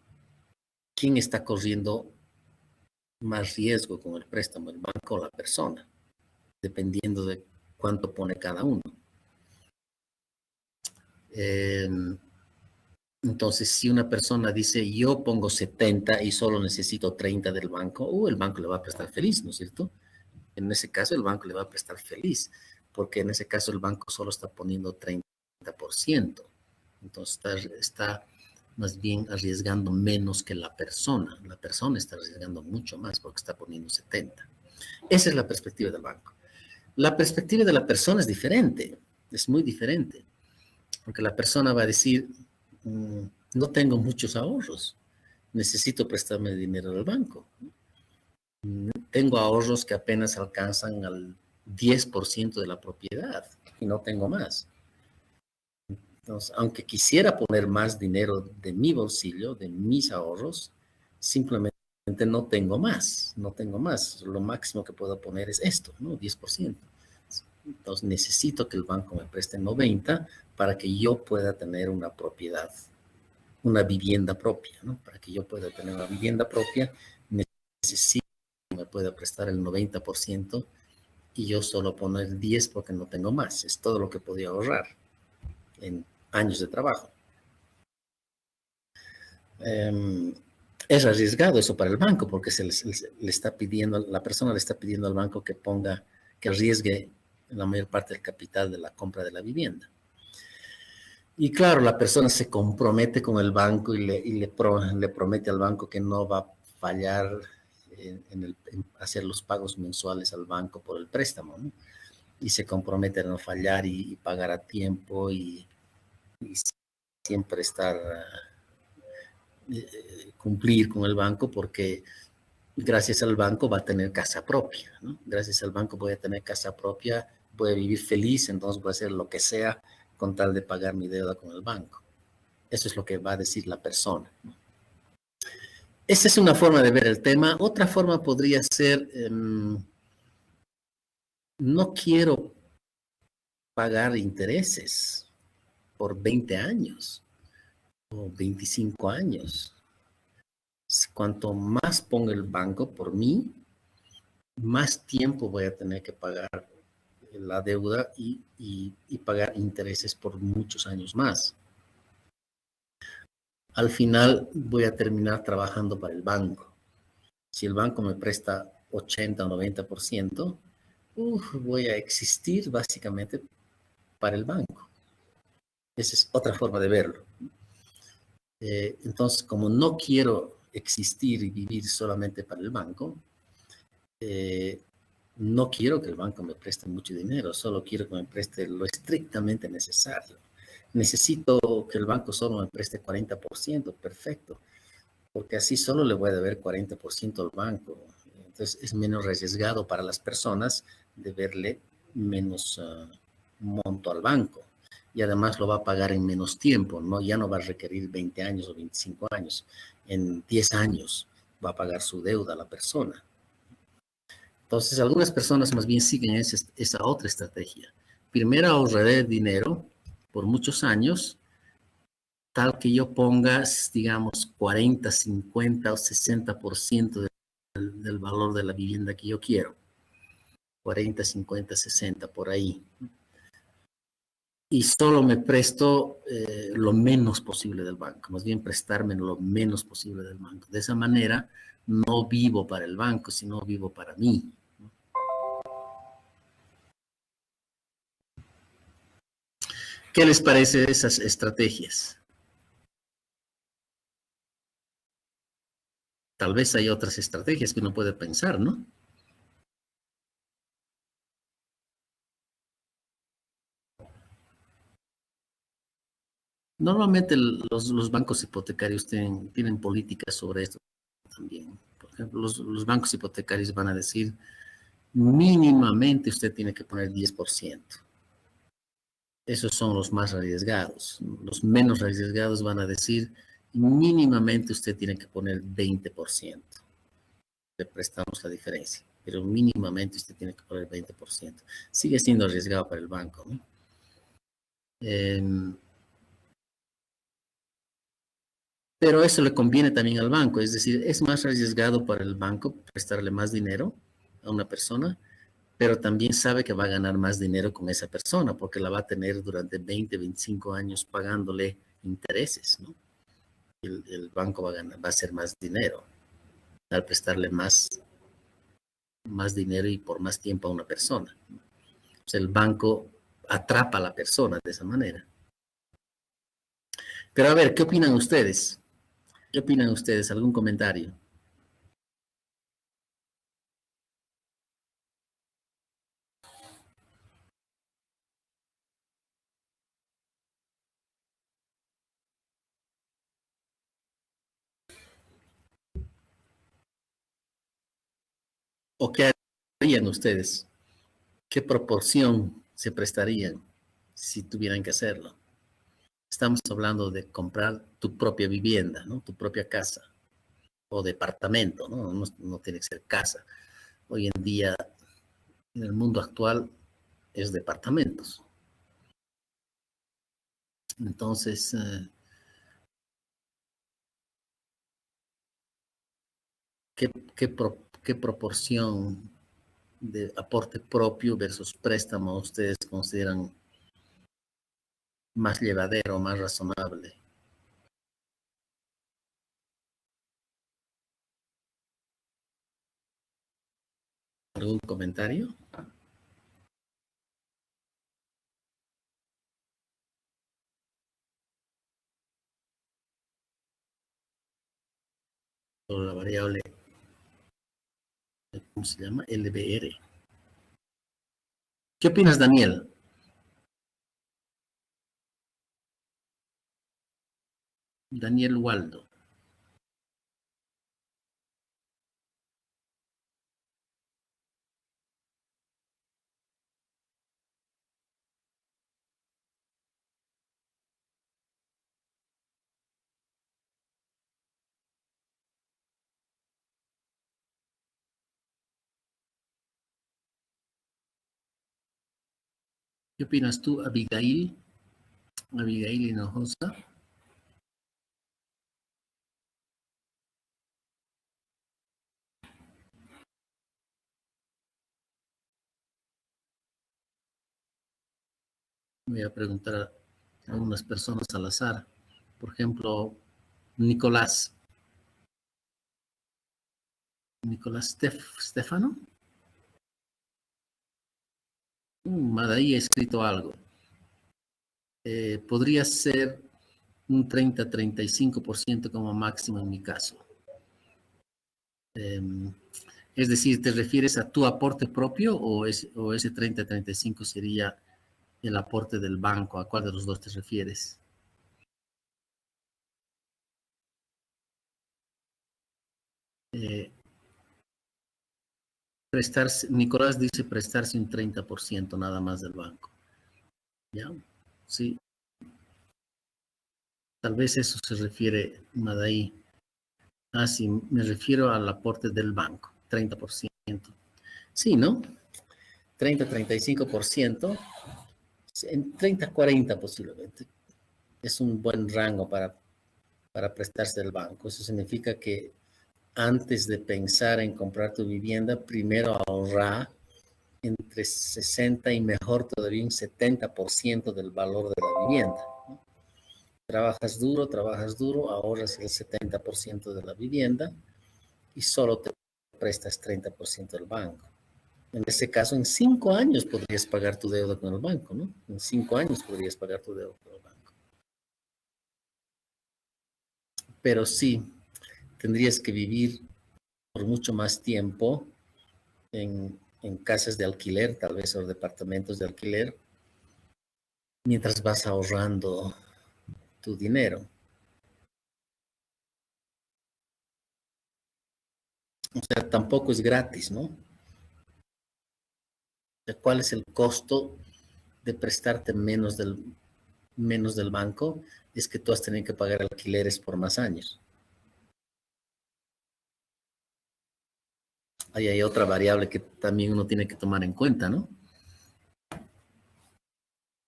¿Quién está corriendo más riesgo con el préstamo, el banco o la persona? Dependiendo de cuánto pone cada uno. Entonces, si una persona dice, yo pongo 70 y solo necesito 30 del banco, el banco le va a prestar feliz, ¿no es cierto? En ese caso, el banco le va a prestar feliz, porque en ese caso el banco solo está poniendo 30%. Entonces, está más bien arriesgando menos que la persona. La persona está arriesgando mucho más porque está poniendo 70. Esa es la perspectiva del banco. La perspectiva de la persona es diferente, es muy diferente, porque la persona va a decir, no tengo muchos ahorros, necesito prestarme dinero del banco. Tengo ahorros que apenas alcanzan al 10% de la propiedad y no tengo más. Entonces, aunque quisiera poner más dinero de mi bolsillo, de mis ahorros, simplemente no tengo más, no tengo más. Lo máximo que puedo poner es esto, ¿no? 10%. Entonces, necesito que el banco me preste 90 para que yo pueda tener una propiedad, una vivienda propia, ¿no? Para que yo pueda tener una vivienda propia, necesito que me pueda prestar el 90% y yo solo poner 10 porque no tengo más. Es todo lo que podía ahorrar en años de trabajo. Es arriesgado eso para el banco porque le está pidiendo, la persona le está pidiendo al banco que arriesgue la mayor parte del capital de la compra de la vivienda. Y claro, la persona se compromete con el banco y le promete al banco que no va a fallar en hacer los pagos mensuales al banco por el préstamo, ¿no? Y se compromete a no fallar y pagar a tiempo y siempre estar, cumplir con el banco, porque gracias al banco va a tener casa propia, ¿no? Gracias al banco voy a tener casa propia, voy a vivir feliz, entonces voy a hacer lo que sea con tal de pagar mi deuda con el banco. Eso es lo que va a decir la persona. Esa es una forma de ver el tema. Otra forma podría ser, no quiero pagar intereses por 20 años o 25 años. Cuanto más ponga el banco por mí, más tiempo voy a tener que pagar la deuda y pagar intereses por muchos años más. Al final voy a terminar trabajando para el banco. Si el banco me presta 80 o 90%, voy a existir básicamente para el banco. Esa es otra forma de verlo. Entonces, como no quiero existir y vivir solamente para el banco, no quiero que el banco me preste mucho dinero, solo quiero que me preste lo estrictamente necesario. Necesito que el banco solo me preste 40%, perfecto, porque así solo le voy a deber 40% al banco. Entonces es menos arriesgado para las personas deberle menos monto al banco. Y además lo va a pagar en menos tiempo, ¿no? Ya no va a requerir 20 años o 25 años. En 10 años va a pagar su deuda la persona. Entonces, algunas personas más bien siguen esa otra estrategia. Primero ahorraré dinero por muchos años, tal que yo ponga, digamos, 40, 50 o 60% del valor de la vivienda que yo quiero. 40, 50, 60, por ahí. Y solo me presto lo menos posible del banco, más bien prestarme lo menos posible del banco. De esa manera, no vivo para el banco, sino vivo para mí. ¿Qué les parece esas estrategias? Tal vez hay otras estrategias que uno puede pensar, ¿no? Normalmente los bancos hipotecarios tienen políticas sobre esto también. Por ejemplo, los bancos hipotecarios van a decir, mínimamente usted tiene que poner 10%. Esos son los más arriesgados. Los menos arriesgados van a decir, mínimamente usted tiene que poner 20%. Le prestamos la diferencia, pero mínimamente usted tiene que poner 20%. Sigue siendo arriesgado para el banco, ¿no? Pero eso le conviene también al banco, es decir, es más arriesgado para el banco prestarle más dinero a una persona, pero también sabe que va a ganar más dinero con esa persona porque la va a tener durante 20, 25 años pagándole intereses, ¿no? El banco va a hacer más dinero al prestarle más dinero y por más tiempo a una persona. O sea, el banco atrapa a la persona de esa manera. Pero a ver, ¿qué opinan ustedes? ¿Qué opinan ustedes? ¿Algún comentario? ¿O qué harían ustedes? ¿Qué proporción se prestarían si tuvieran que hacerlo? Estamos hablando de comprar tu propia vivienda, ¿no? Tu propia casa o departamento, ¿no? No tiene que ser casa. Hoy en día, en el mundo actual, es departamentos. Entonces, ¿qué proporción de aporte propio versus préstamo ustedes consideran más llevadero, más razonable? ¿Algún comentario? Sobre la variable ¿cómo se llama? LBR. ¿Qué opinas, Daniel? Daniel Waldo. ¿Qué opinas tú, Abigail? Abigail Hinojosa. Voy a preguntar a algunas personas al azar. Por ejemplo, Nicolás. Nicolás Stefano. Ahí he escrito algo. Podría ser un 30-35% como máximo en mi caso. Es decir, ¿te refieres a tu aporte propio o ese 30-35 sería el aporte del banco? ¿A cuál de los dos te refieres? Nicolás dice prestarse un 30% nada más del banco. ¿Ya? Sí. Tal vez eso se refiere, Madaí. Ah, sí, me refiero al aporte del banco, 30%. Sí, ¿no? 30-35%, en 30-40 posiblemente. Es un buen rango para prestarse del banco. Eso significa que antes de pensar en comprar tu vivienda, primero ahorrar entre 60 y mejor todavía un 70% del valor de la vivienda. Trabajas duro, ahorras el 70% de la vivienda y solo te prestas 30% del banco. En ese caso, en 5 años podrías pagar tu deuda con el banco, ¿no? En 5 años podrías pagar tu deuda con el banco. Pero sí, tendrías que vivir por mucho más tiempo en casas de alquiler, tal vez, o departamentos de alquiler, mientras vas ahorrando tu dinero. O sea, tampoco es gratis, ¿no? O sea, ¿cuál es el costo de prestarte menos del banco? Es que tú has tenido que pagar alquileres por más años. Ahí hay otra variable que también uno tiene que tomar en cuenta, ¿no?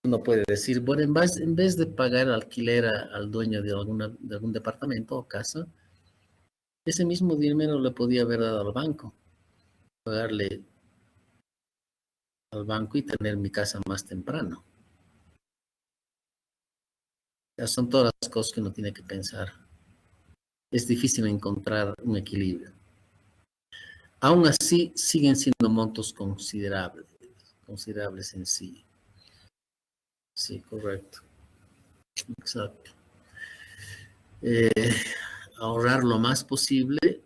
Uno puede decir, bueno, en vez de pagar alquiler al dueño de algún departamento o casa, ese mismo dinero le podía haber dado al banco, pagarle al banco y tener mi casa más temprano. Ya son todas las cosas que uno tiene que pensar. Es difícil encontrar un equilibrio. Aún así, siguen siendo montos considerables en sí. Sí, correcto. Exacto. Eh, ahorrar lo más posible,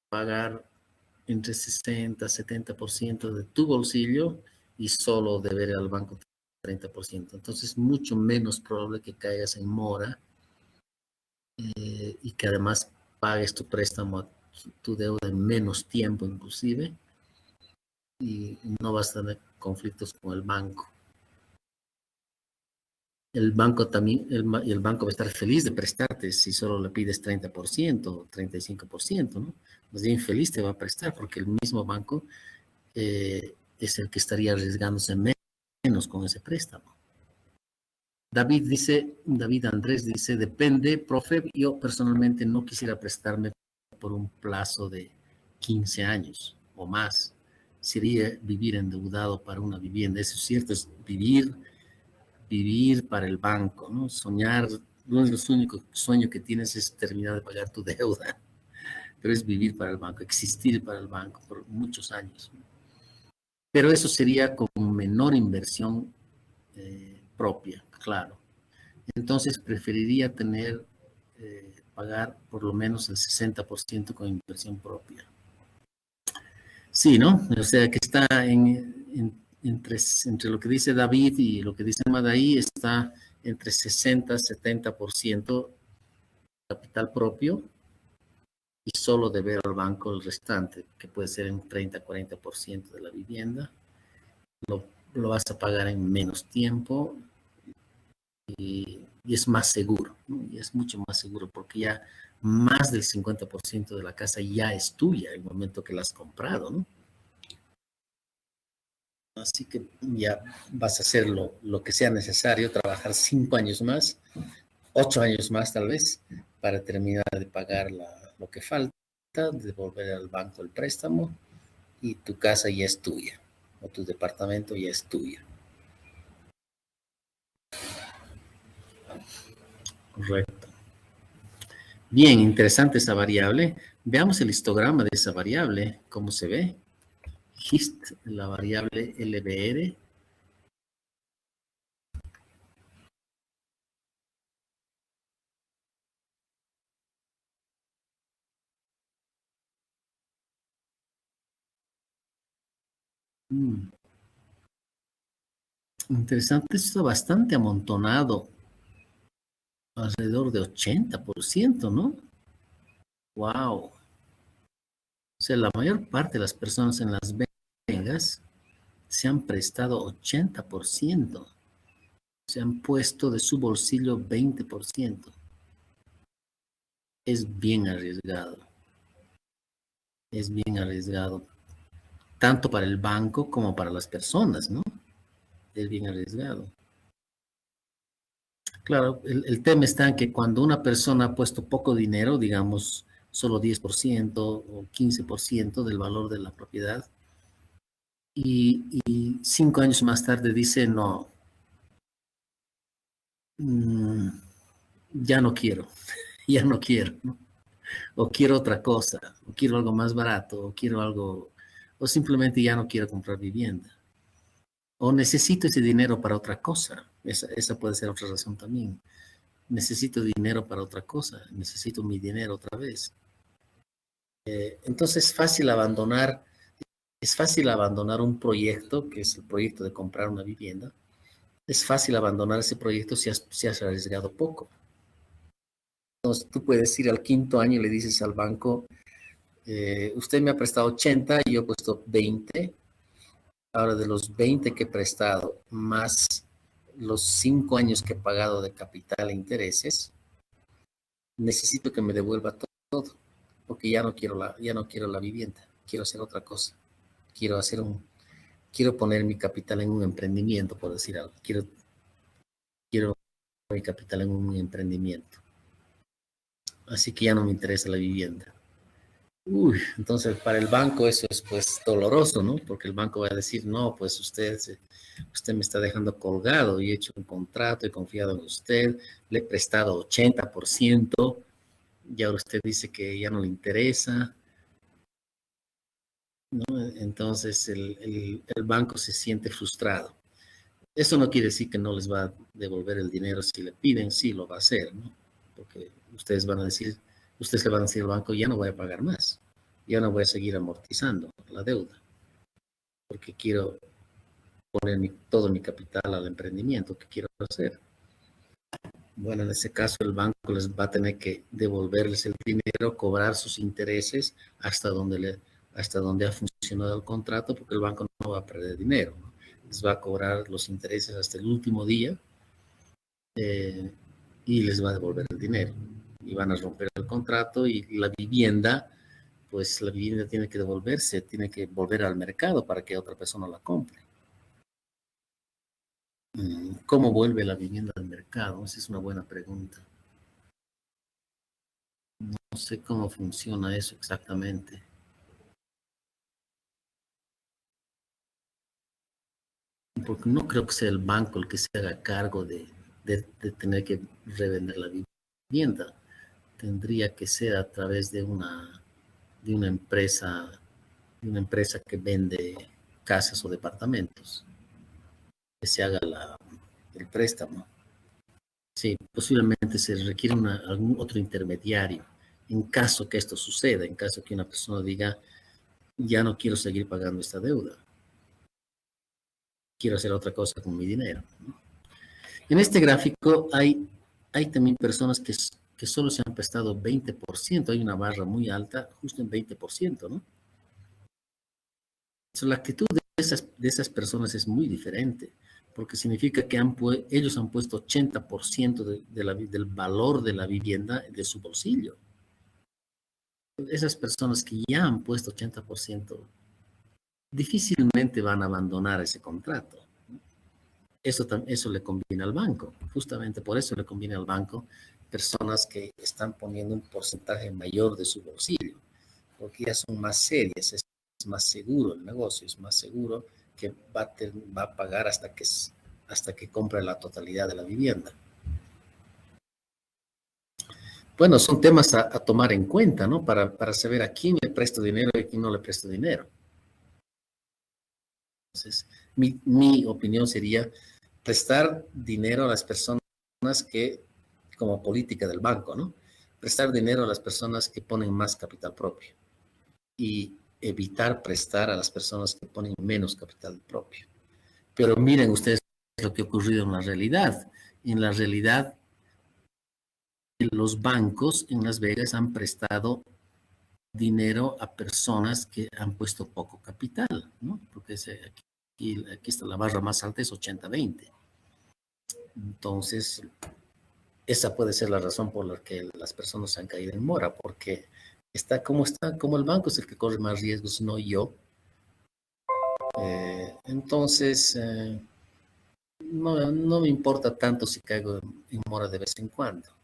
pagar entre 60-70% de tu bolsillo y solo deber al banco 30%. Entonces, mucho menos probable que caigas en mora y que además pagues tu préstamo, tu deuda en menos tiempo inclusive, y no vas a tener conflictos con el banco. El banco también, el banco va a estar feliz de prestarte si solo le pides 30% o 35%, ¿no? Más bien feliz te va a prestar porque el mismo banco es el que estaría arriesgándose menos con ese préstamo. David Andrés dice, depende, profe, yo personalmente no quisiera prestarme por un plazo de 15 años o más. Sería vivir endeudado para una vivienda. Eso es cierto, es vivir para el banco, ¿no? Soñar, no es el único sueño que tienes es terminar de pagar tu deuda, pero es vivir para el banco, existir para el banco por muchos años. Pero eso sería con menor inversión propia, claro. Entonces preferiría pagar por lo menos el 60% con inversión propia. Sí, ¿no? O sea, que está entre lo que dice David y lo que dice Madaí, está entre 60-70% capital propio y solo deber al banco el restante, que puede ser un 30-40% de la vivienda. Lo vas a pagar en menos tiempo y es más seguro, ¿no? Y es mucho más seguro porque ya más del 50% de la casa ya es tuya en el momento que la has comprado, ¿no? Así que ya vas a hacer lo que sea necesario, trabajar 5 años más, 8 años más tal vez, para terminar de pagar lo que falta, devolver al banco el préstamo y tu casa ya es tuya, o tu departamento ya es tuyo. Correcto. Bien, interesante esa variable. Veamos el histograma de esa variable, cómo se ve. Hist, la variable LBR. Interesante, esto bastante amontonado, alrededor de 80%, ¿no? Wow. O sea, la mayor parte de las personas en Las Vegas se han prestado 80%, se han puesto de su bolsillo 20%. Es bien arriesgado, es bien arriesgado, tanto para el banco como para las personas, ¿no? Es bien arriesgado. Claro, el tema está en que cuando una persona ha puesto poco dinero, digamos solo 10% o 15% del valor de la propiedad, y 5 años más tarde dice, no, mmm, ya no quiero, ya no quiero, ¿no? O quiero otra cosa, o quiero algo más barato, o quiero algo, o simplemente ya no quiero comprar vivienda, o necesito ese dinero para otra cosa. Esa puede ser otra razón también. Necesito dinero para otra cosa, necesito mi dinero otra vez. Entonces es fácil abandonar un proyecto, que es el proyecto de comprar una vivienda. Es fácil abandonar ese proyecto si has arriesgado poco. Entonces tú puedes ir al 5.º año y le dices al banco, usted me ha prestado 80 y yo he puesto 20. Ahora de los 20 que he prestado, más los 5 años que he pagado de capital e intereses, necesito que me devuelva todo, porque ya no quiero la vivienda, quiero hacer otra cosa. Quiero quiero poner mi capital en un emprendimiento, por decir algo. Quiero poner mi capital en un emprendimiento. Así que ya no me interesa la vivienda. Uy, entonces para el banco eso es pues doloroso, ¿no? Porque el banco va a decir, no, pues usted me está dejando colgado y he hecho un contrato, he confiado en usted, le he prestado 80% y ahora usted dice que ya no le interesa, ¿no? Entonces el banco se siente frustrado. Eso no quiere decir que no les va a devolver el dinero si le piden, sí lo va a hacer, ¿no? Porque ustedes le van a decir al banco, ya no voy a pagar más, ya no voy a seguir amortizando la deuda, porque quiero poner todo mi capital al emprendimiento que quiero hacer. Bueno, en ese caso el banco les va a tener que devolverles el dinero, cobrar sus intereses hasta donde ha funcionado el contrato, porque el banco no va a perder dinero, ¿no? Les va a cobrar los intereses hasta el último día eh, y les va a devolver el dinero. Y van a romper el contrato y pues la vivienda tiene que devolverse, tiene que volver al mercado para que otra persona la compre. ¿Cómo vuelve la vivienda al mercado? Esa es una buena pregunta. No sé cómo funciona eso exactamente. Porque no creo que sea el banco el que se haga cargo de tener que revender la vivienda. Tendría que ser a través de de una empresa que vende casas o departamentos, que se haga el préstamo. Sí, posiblemente se requiere algún otro intermediario en caso que esto suceda, en caso que una persona diga, ya no quiero seguir pagando esta deuda. Quiero hacer otra cosa con mi dinero, ¿no? En este gráfico hay también personas que solo se han prestado 20%. Hay una barra muy alta, justo en 20%, ¿no? La actitud de esas personas es muy diferente, porque significa que ellos han puesto 80% del valor de la vivienda de su bolsillo. Esas personas que ya han puesto 80% difícilmente van a abandonar ese contrato. Eso le conviene al banco. Justamente por eso le conviene al banco personas que están poniendo un porcentaje mayor de su bolsillo, porque ya son más serias, es más seguro el negocio, es más seguro que va a pagar hasta que compre la totalidad de la vivienda. Bueno, son temas a tomar en cuenta, ¿no? Para saber a quién le presto dinero y a quién no le presto dinero. Entonces, mi opinión sería prestar dinero a las personas que, como política del banco, ¿no? Prestar dinero a las personas que ponen más capital propio y evitar prestar a las personas que ponen menos capital propio. Pero miren ustedes lo que ha ocurrido en la realidad. En la realidad, los bancos en Las Vegas han prestado dinero a personas que han puesto poco capital, ¿no? Porque aquí está la barra más alta, es 80-20. Entonces, esa puede ser la razón por la que las personas han caído en mora, porque está, como el banco es el que corre más riesgos, no yo. Entonces, no me importa tanto si caigo en mora de vez en cuando.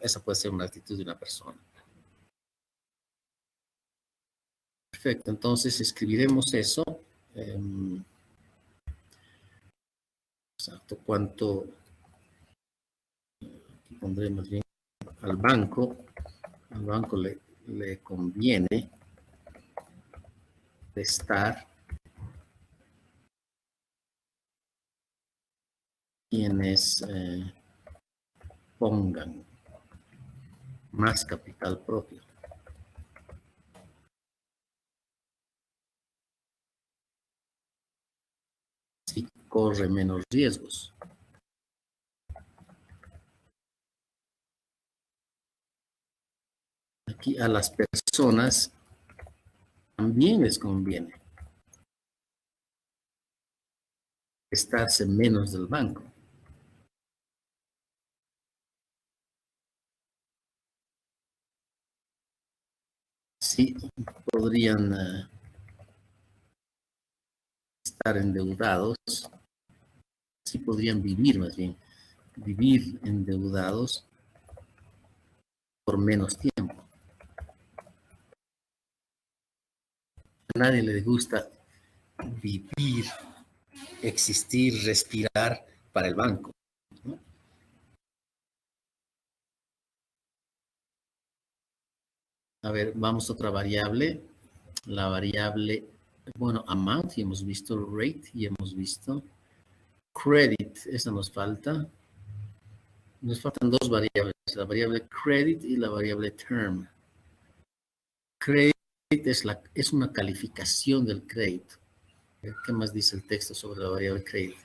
Esa puede ser una actitud de una persona. Perfecto, entonces escribiremos eso. Exacto, cuánto pondremos bien al banco le conviene prestar quienes pongan más capital propio. Así corre menos riesgos. Aquí a las personas también les conviene prestarse menos del banco. Sí, podrían estar endeudados, sí podrían vivir más bien, vivir endeudados por menos tiempo. A nadie le gusta vivir, existir, respirar para el banco, ¿no? A ver, vamos a otra variable. La variable, bueno, amount, y hemos visto rate, y hemos visto credit, esa nos falta. Nos faltan dos variables, la variable credit y la variable term. Credit es una calificación del crédito. ¿Qué más dice el texto sobre la variable credit?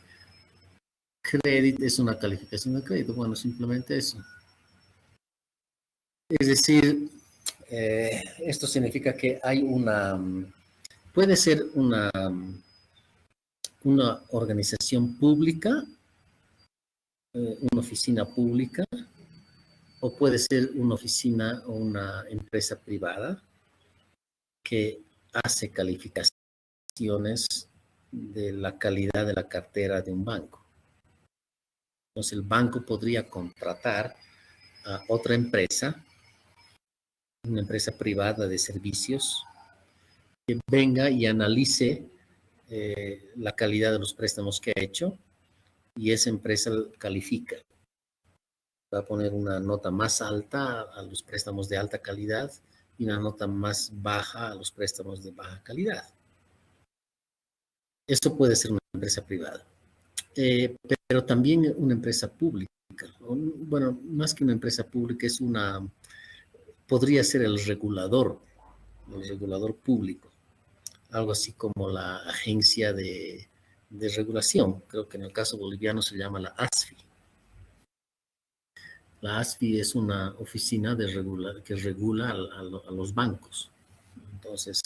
Credit es una calificación del crédito. Bueno, simplemente eso. Es decir, esto significa que hay puede ser una organización pública, una oficina pública, o puede ser una oficina o una empresa privada que hace calificaciones de la calidad de la cartera de un banco. Entonces el banco podría contratar a otra empresa, una empresa privada de servicios, que venga y analice la calidad de los préstamos que ha hecho, y esa empresa califica. Va a poner una nota más alta a los préstamos de alta calidad y una nota más baja a los préstamos de baja calidad. Esto puede ser una empresa privada, pero también una empresa pública. Bueno, más que una empresa pública, podría ser el regulador público. algo así como la agencia de regulación. Creo que en el caso boliviano se llama la ASFI. La ASFI es una oficina que regula a los bancos. Entonces,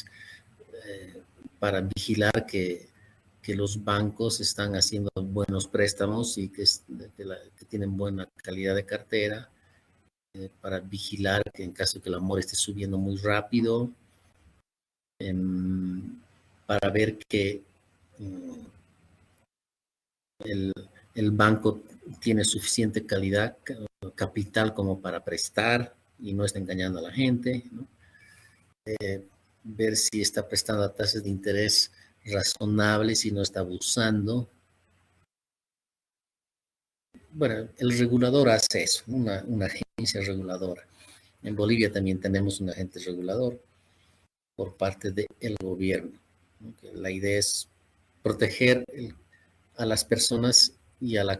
para vigilar que los bancos están haciendo buenos préstamos y que tienen buena calidad de cartera, para vigilar que en caso de que el amor esté subiendo muy rápido, para ver que el banco tiene suficiente calidad, capital como para prestar y no está engañando a la gente, ¿no? Ver si está prestando a tasas de interés razonables y no está abusando. Bueno, el regulador hace eso, una agencia reguladora. En Bolivia también tenemos un agente regulador por parte del gobierno, ¿no? Que la idea es proteger a las personas y a la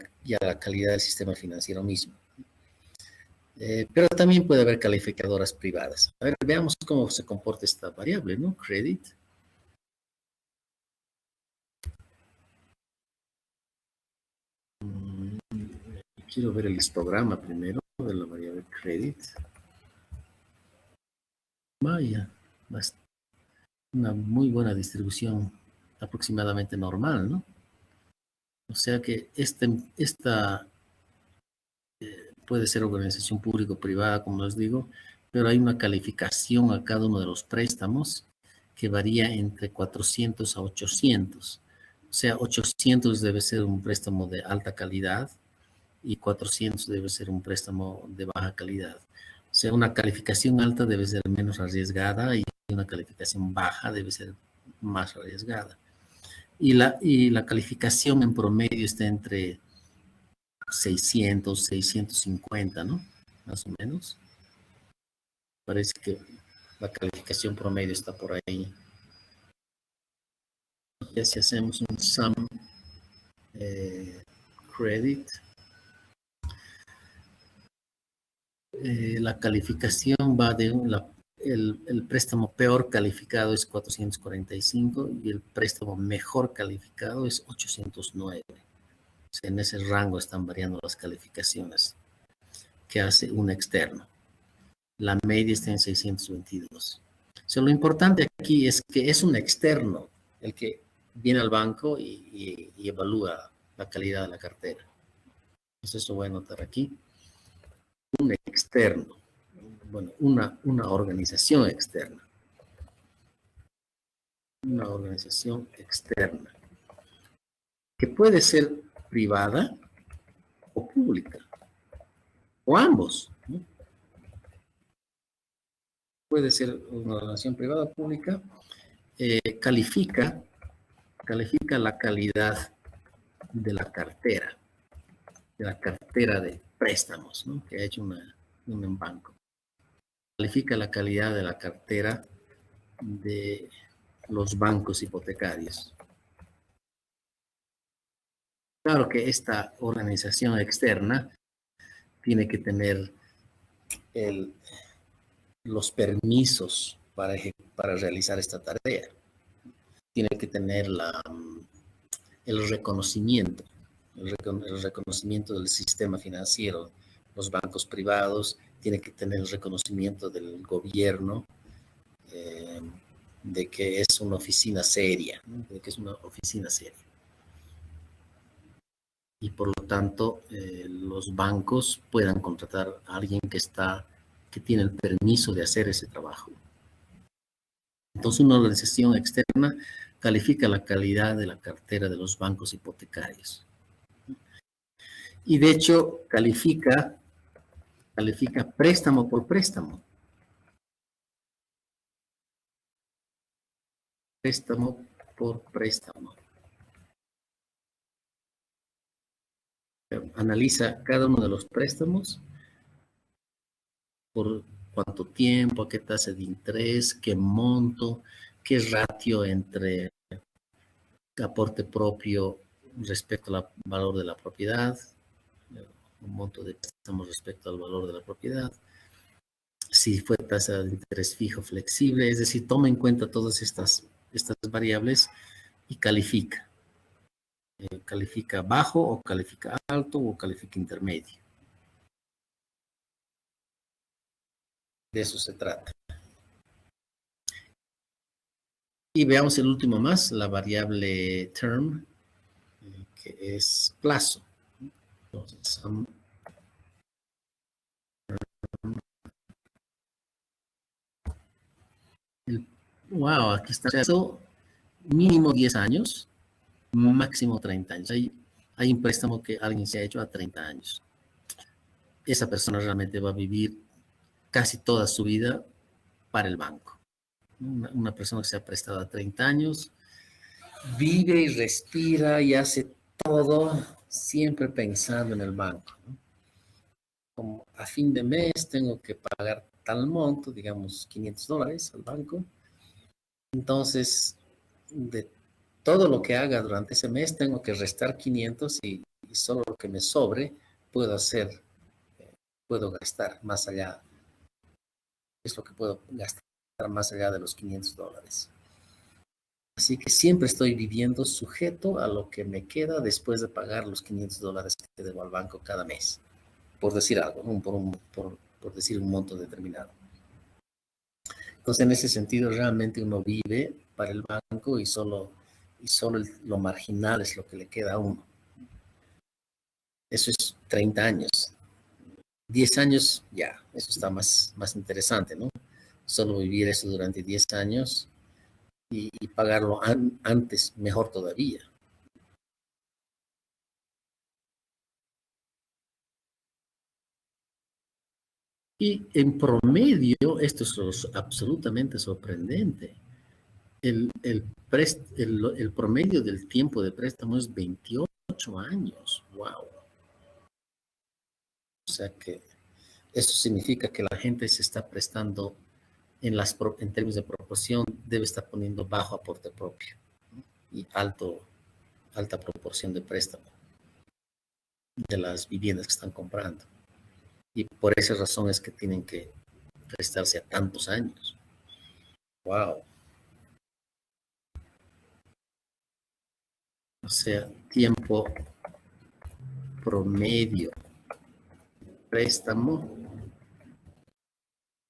calidad del sistema financiero mismo. Pero también puede haber calificadoras privadas. A ver, veamos cómo se comporta esta variable, ¿no? Credit. Quiero ver el histograma primero de la variable credit. Vaya, una muy buena distribución aproximadamente normal, ¿no? O sea que esta puede ser organización público-privada, como les digo, pero hay una calificación a cada uno de los préstamos que varía entre 400 a 800. O sea, 800 debe ser un préstamo de alta calidad y 400 debe ser un préstamo de baja calidad. O sea, una calificación alta debe ser menos arriesgada y una calificación baja debe ser más arriesgada. Y la calificación en promedio está entre 600, 650, ¿no? Más o menos. Parece que la calificación promedio está por ahí. Ya si hacemos un sum credit, la calificación va de el préstamo peor calificado es 445 y el préstamo mejor calificado es 809. O sea, en ese rango están variando las calificaciones que hace un externo. La media está en 622. O sea, lo importante aquí es que es un externo el que viene al banco y evalúa la calidad de la cartera. Entonces, eso voy a anotar aquí. Un externo. Bueno, una organización externa. Una organización externa. Que puede ser privada o pública. O ambos, ¿no? Puede ser una organización privada o pública. Califica la calidad de la cartera de préstamos, ¿no? Que ha hecho un banco. Califica la calidad de la cartera de los bancos hipotecarios. Claro que esta organización externa tiene que tener los permisos para realizar esta tarea. Tiene que tener el reconocimiento, el reconocimiento del sistema financiero. Los bancos privados tienen que tener el reconocimiento del gobierno de que es una oficina seria, ¿no? De que es una oficina seria. Y por lo tanto, los bancos puedan contratar a alguien que tiene el permiso de hacer ese trabajo. Entonces, una organización externa califica la calidad de la cartera de los bancos hipotecarios. Y de hecho, califica préstamo por préstamo. Préstamo por préstamo. Analiza cada uno de los préstamos por cuánto tiempo, a qué tasa de interés, qué monto, qué ratio entre aporte propio respecto al valor de la propiedad, un monto de préstamos respecto al valor de la propiedad, si fue tasa de interés fijo flexible, es decir, toma en cuenta todas estas estas variables y califica. Califica bajo o califica alto o califica intermedio. De eso se trata. Y veamos el último más, la variable term, que es plazo. Entonces, wow, aquí está. Mínimo 10 años, máximo 30 años. Hay un préstamo que alguien se ha hecho a 30 años. Esa persona realmente va a vivir casi toda su vida para el banco. Una persona que se ha prestado a 30 años, vive y respira y hace todo siempre pensando en el banco, ¿no? Como a fin de mes tengo que pagar tal monto, digamos $500 al banco. Entonces, de todo lo que haga durante ese mes tengo que restar 500 y solo lo que me sobre puedo hacer, puedo gastar más allá. Es lo que puedo gastar más allá de los $500. Así que siempre estoy viviendo sujeto a lo que me queda después de pagar los $500 que debo al banco cada mes, por decir algo, ¿no? por decir un monto determinado. Entonces, en ese sentido, realmente uno vive para el banco y solo lo marginal es lo que le queda a uno. Eso es 30 años. 10 años, ya, eso está más interesante, ¿no? Solo vivir eso durante 10 años y pagarlo antes, mejor todavía. Y en promedio, esto es absolutamente sorprendente. El promedio del tiempo de préstamo es 28 años. ¡Wow! O sea que eso significa que la gente se está prestando en términos de proporción, debe estar poniendo bajo aporte propio, ¿no? Y alta proporción de préstamo de las viviendas que están comprando. Y por esa razón es que tienen que prestarse a tantos años. ¡Wow! O sea, tiempo promedio préstamo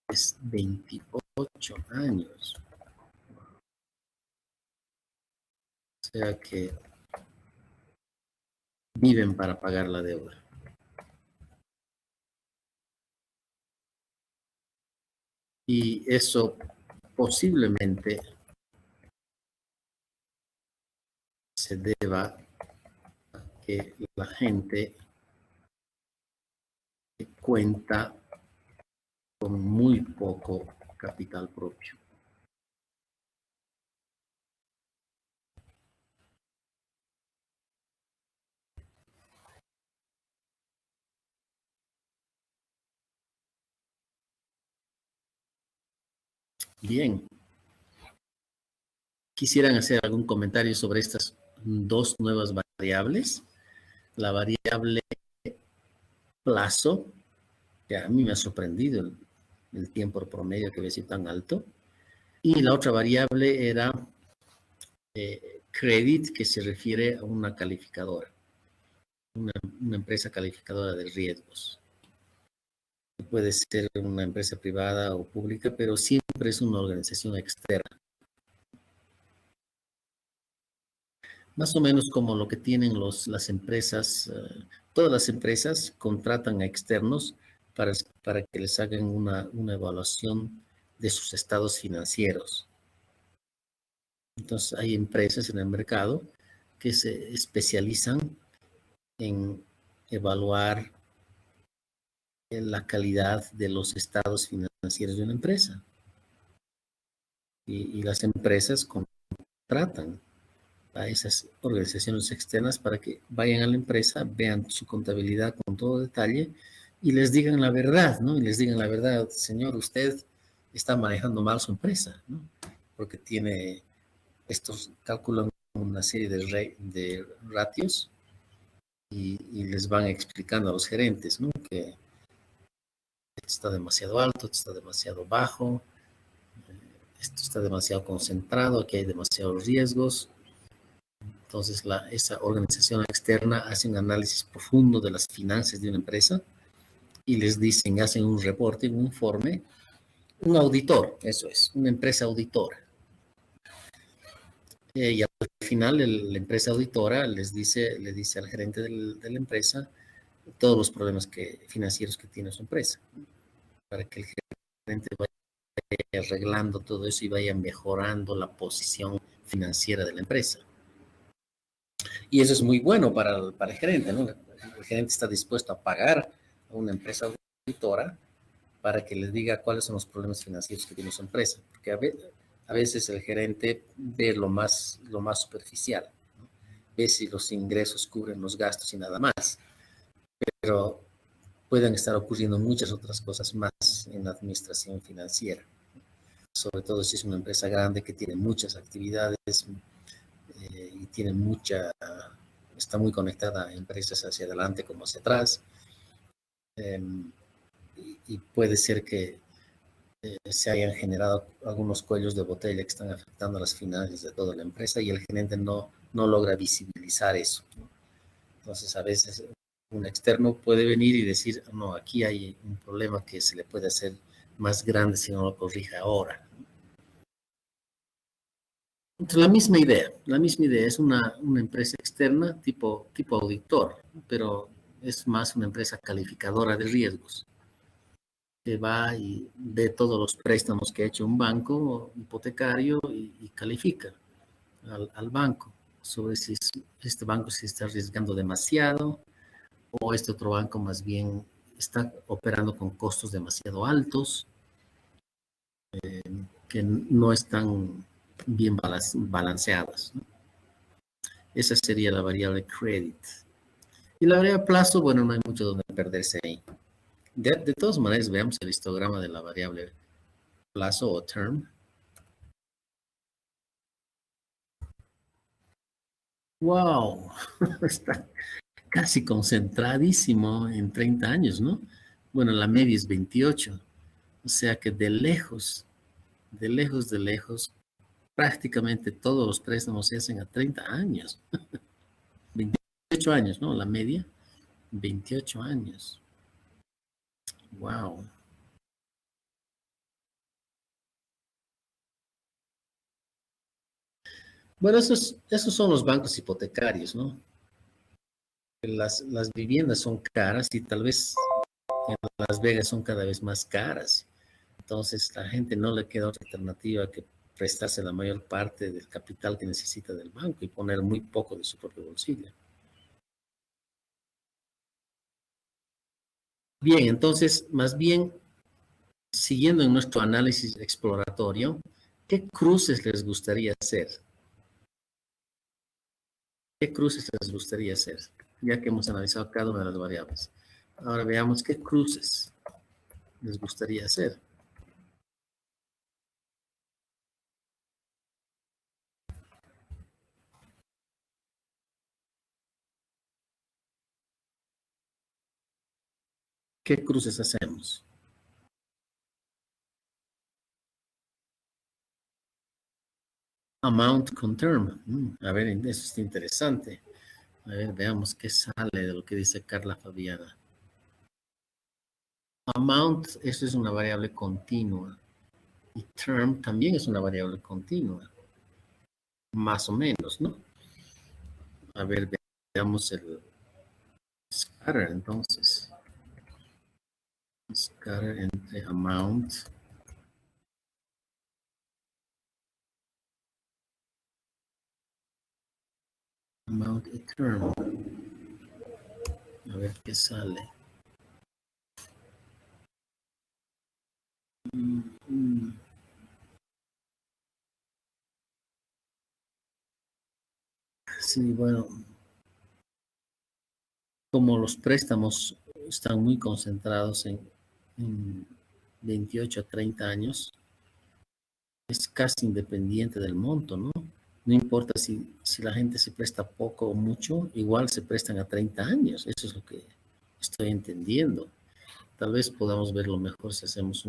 es 28 años. O sea que viven para pagar la deuda. Y eso posiblemente se deba a que la gente cuenta con muy poco capital propio. Bien, ¿quisieran hacer algún comentario sobre estas dos nuevas variables? La variable plazo, que a mí me ha sorprendido el tiempo promedio que había sido tan alto. Y la otra variable era credit, que se refiere a una calificadora, una empresa calificadora de riesgos. Puede ser una empresa privada o pública, pero siempre es una organización externa. Más o menos como lo que tienen las empresas, todas las empresas contratan a externos para que les hagan una evaluación de sus estados financieros. Entonces, hay empresas en el mercado que se especializan en evaluar la calidad de los estados financieros de una empresa. Y las empresas contratan a esas organizaciones externas para que vayan a la empresa, vean su contabilidad con todo detalle y les digan la verdad, ¿no? Y les digan la verdad, señor, usted está manejando mal su empresa, ¿no? Porque estos calculan una serie de ratios y les van explicando a los gerentes, ¿no? Que está demasiado alto, está demasiado bajo, esto está demasiado concentrado, aquí hay demasiados riesgos. Entonces, esa organización externa hace un análisis profundo de las finanzas de una empresa y les dicen, hacen un reporte, un informe, un auditor, eso es, una empresa auditora. Y al final, la empresa auditora le dice al gerente de la empresa todos los problemas financieros que tiene su empresa, para que el gerente vaya arreglando todo eso y vaya mejorando la posición financiera de la empresa. Y eso es muy bueno para el gerente, ¿no? El gerente está dispuesto a pagar a una empresa auditora para que les diga cuáles son los problemas financieros que tiene su empresa. Porque a veces el gerente ve lo más superficial, ¿no? Ve si los ingresos cubren los gastos y nada más. Pero pueden estar ocurriendo muchas otras cosas más en la administración financiera. Sobre todo si es una empresa grande que tiene muchas actividades y tiene está muy conectada a empresas hacia adelante como hacia atrás. Y puede ser que se hayan generado algunos cuellos de botella que están afectando a las finanzas de toda la empresa y el gerente no logra visibilizar eso, ¿no? Entonces, a veces un externo puede venir y decir, no, aquí hay un problema que se le puede hacer más grande si no lo corrige ahora. Entonces, la misma idea es una empresa externa tipo auditor, pero es más una empresa calificadora de riesgos, que va y ve todos los préstamos que ha hecho un banco hipotecario y califica al banco sobre si este banco se está arriesgando demasiado o este otro banco más bien está operando con costos demasiado altos, que no están bien balanceadas, ¿no? Esa sería la variable credit. Y la variable plazo, bueno, no hay mucho donde perderse ahí. De todas maneras, veamos el histograma de la variable plazo o term. ¡Wow! Está casi concentradísimo en 30 años, ¿no? Bueno, la media es 28. O sea que de lejos, prácticamente todos los préstamos se hacen a 30 años. 28 años, ¿no? La media, 28 años. ¡Wow! Bueno, esos son los bancos hipotecarios, ¿no? Las viviendas son caras y tal vez en Las Vegas son cada vez más caras. Entonces, la gente no le queda otra alternativa que prestarse la mayor parte del capital que necesita del banco y poner muy poco de su propio bolsillo. Bien, entonces, más bien, siguiendo en nuestro análisis exploratorio, ¿qué cruces les gustaría hacer? ¿Qué cruces les gustaría hacer? Ya que hemos analizado cada una de las variables. Ahora veamos qué cruces les gustaría hacer. ¿Qué cruces hacemos? Amount con term. A ver, eso está interesante. A ver, veamos qué sale de lo que dice Carla Fabiana. Amount, eso es una variable continua. Y term también es una variable continua. Más o menos, ¿no? A ver, veamos el scatter entonces. Scatter entre amount. Amount y term. A ver qué sale. Sí, bueno, como los préstamos están muy concentrados en 28 a 30 años, es casi independiente del monto, ¿no? No importa si la gente se presta poco o mucho, igual se prestan a 30 años. Eso es lo que estoy entendiendo. Tal vez podamos verlo mejor si hacemos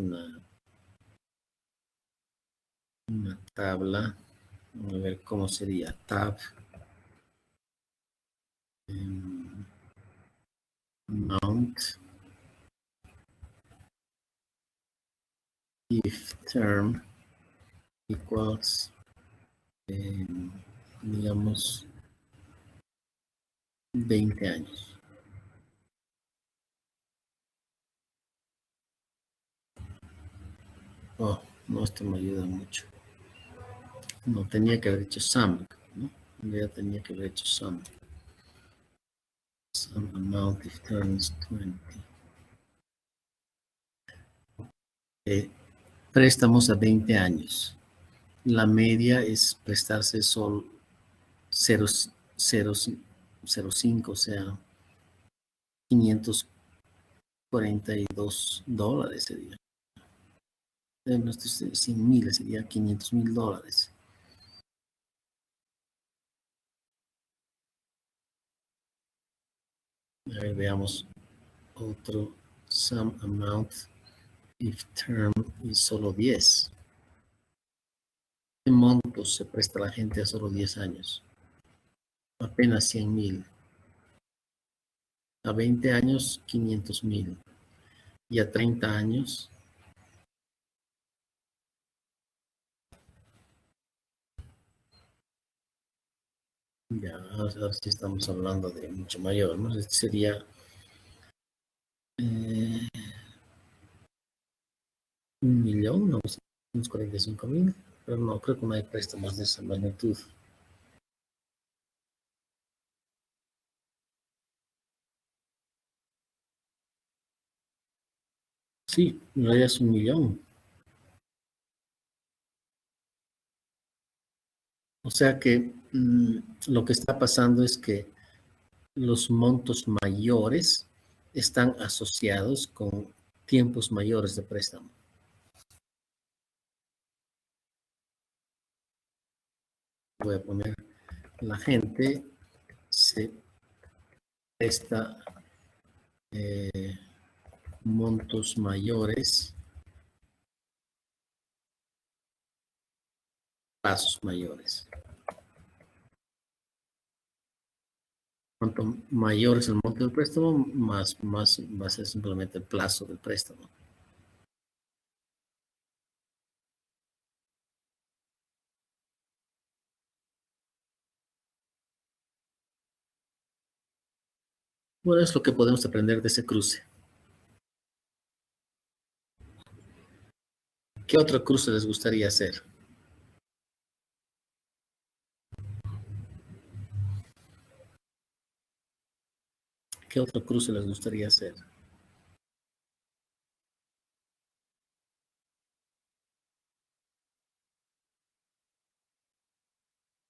una tabla. Vamos a ver cómo sería. Tab. Amount. If term equals, digamos, 20 años. Oh, no, esto me ayuda mucho. No, tenía que haber hecho sum, ¿no? Ya tenía que haber hecho sum. Sum amount if turns 20. Préstamos a 20 años. La media es prestarse solo 0.05, o sea, $542 sería. No estoy 100,000, sería $500,000. A ver, veamos otro. Sum amount if term is solo 10. ¿Qué montos se presta la gente a solo 10 años? Apenas 100,000. A 20 años, 500,000. Y a 30 años, ya, ahora sí estamos hablando de mucho mayor, ¿no? Este sería 1.945.000, pero no, creo que no hay préstamos de esa magnitud. Sí, en realidad es 1,000,000. O sea que lo que está pasando es que los montos mayores están asociados con tiempos mayores de préstamo. Voy a poner, la gente se presta montos mayores, plazos mayores. Cuanto mayor es el monto del préstamo, más va a ser simplemente el plazo del préstamo. Bueno, es lo que podemos aprender de ese cruce. ¿Qué otro cruce les gustaría hacer? ¿Qué otro cruce les gustaría hacer?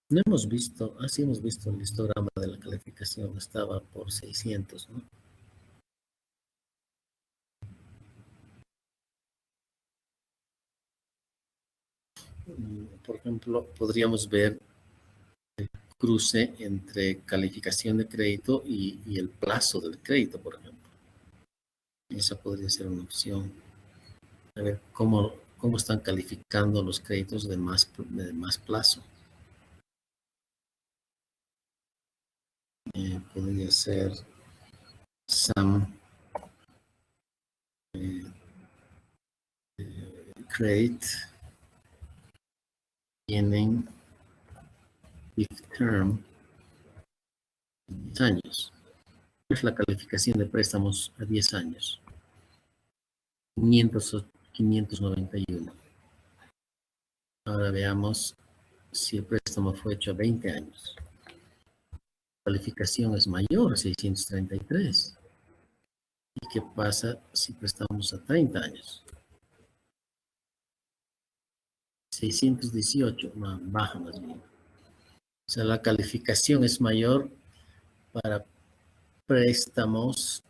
No hemos visto, así hemos visto el histograma de la calificación, estaba por 600, ¿no? Por ejemplo, podríamos ver el cruce entre calificación de crédito y el plazo del crédito, por ejemplo. Esa podría ser una opción. A ver cómo están calificando los créditos de más plazo. Podría ser some credit tienen if term 10 años. Es la calificación de préstamos a 10 años. 591. Ahora veamos si el préstamo fue hecho a 20 años. La calificación es mayor, 633. ¿Y qué pasa si prestamos a 30 años? 618, baja más bien. O sea, la calificación es mayor para préstamos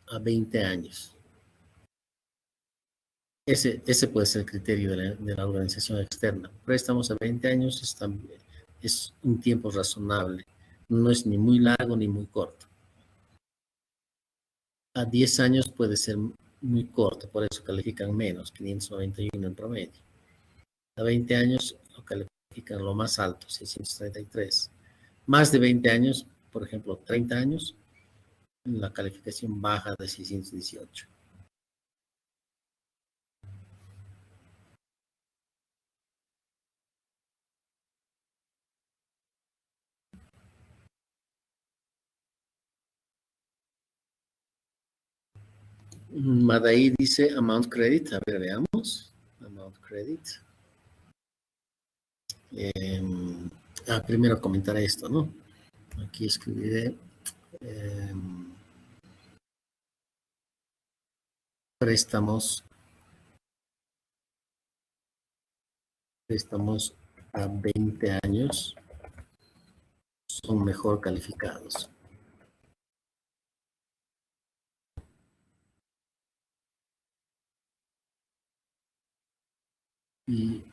a 20 años. Ese puede ser el criterio de la organización externa. Préstamos a 20 años es un tiempo razonable. No es ni muy largo ni muy corto. A 10 años puede ser muy corto, por eso califican menos, 591 en promedio. A 20 años lo califican lo más alto, 633. Más de 20 años, por ejemplo, 30 años, la calificación baja de 618. Madai dice amount credit. A ver, veamos. Amount credit. Primero comentaré esto, ¿no? Aquí escribiré préstamos a 20 años son mejor calificados. Y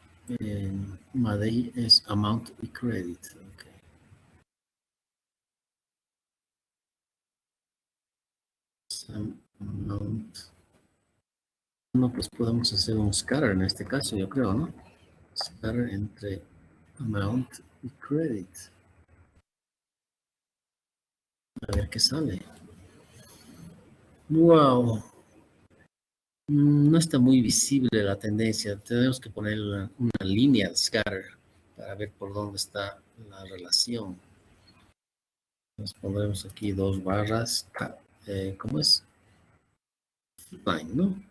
Madei es amount y credit. Okay. Amount. No, pues podemos hacer un scatter en este caso, yo creo, ¿no? Scatter entre amount y credit. A ver qué sale. Wow. No está muy visible la tendencia. Tenemos que poner una línea de scatter para ver por dónde está la relación. Nos pondremos aquí 2 barras. ¿Cómo es? Line, ¿no?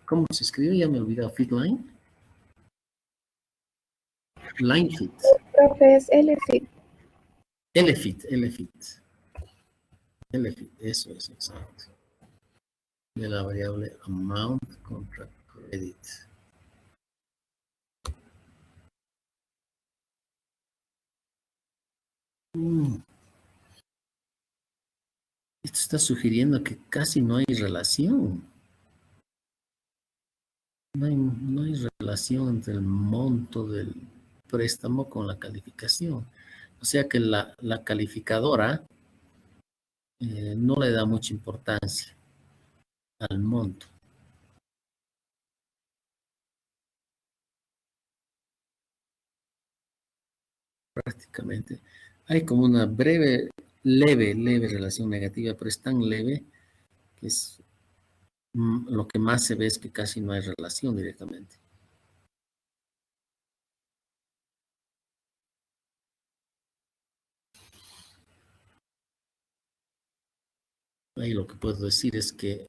¿Cómo se escribe? Ya me he olvidado. Fit line. Line fit. Profe, es LFIT. LFIT, LFIT. LFIT, eso es exacto. De la variable amount contra credit. Esto está sugiriendo que casi no hay relación. No hay relación entre el monto del préstamo con la calificación. O sea que la calificadora no le da mucha importancia al monto. Prácticamente. Hay como una leve relación negativa, pero es tan leve que es lo que más se ve es que casi no hay relación directamente. Ahí lo que puedo decir es que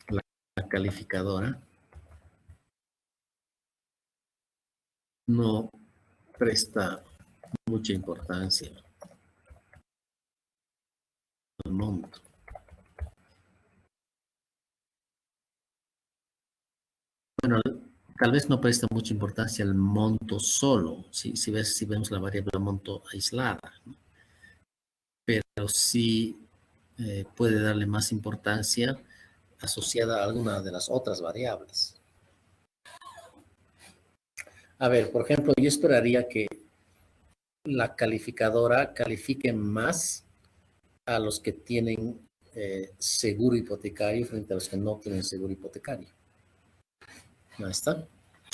la calificadora no presta mucha importancia al monto. Bueno, tal vez no presta mucha importancia al monto solo, si vemos la variable monto aislada, ¿no? Pero sí puede darle más importancia asociada a alguna de las otras variables. A ver, por ejemplo, yo esperaría que la calificadora califique más a los que tienen seguro hipotecario frente a los que no tienen seguro hipotecario. Ahí está.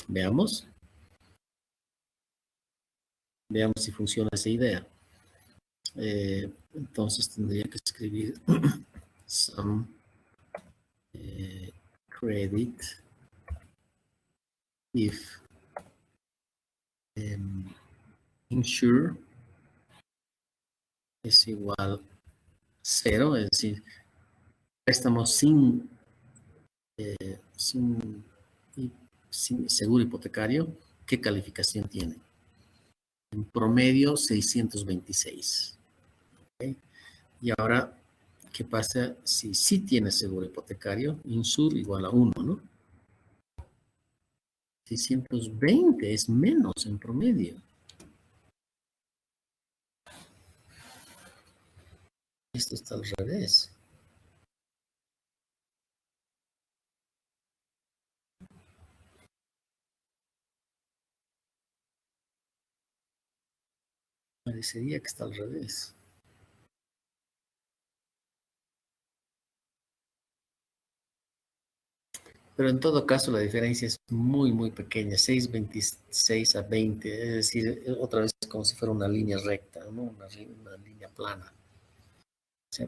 Veamos. Veamos si funciona esa idea. Entonces tendría que escribir some credit if insure es igual 0, es decir, préstamos sin seguro hipotecario, ¿qué calificación tiene? En promedio 626. ¿Okay? Y ahora, ¿qué pasa si sí tiene seguro hipotecario? Insur igual a 1, ¿no? 620 es menos en promedio. Esto está al revés. Parecería que está al revés. Pero en todo caso la diferencia es muy, muy pequeña, 6,26 a 20, es decir, otra vez como si fuera una línea recta, ¿no? Una línea plana. O sea,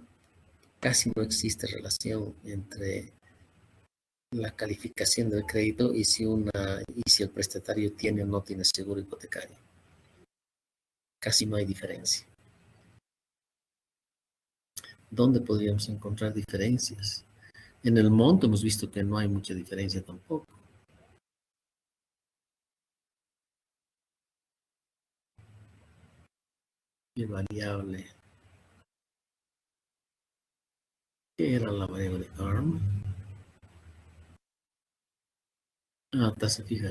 casi no existe relación entre la calificación del crédito y si el prestatario tiene o no tiene seguro hipotecario. Casi no hay diferencia. ¿Dónde podríamos encontrar diferencias? En el monto hemos visto que no hay mucha diferencia tampoco. ¿Qué variable? ¿Qué era la variable ARM? Tasa fija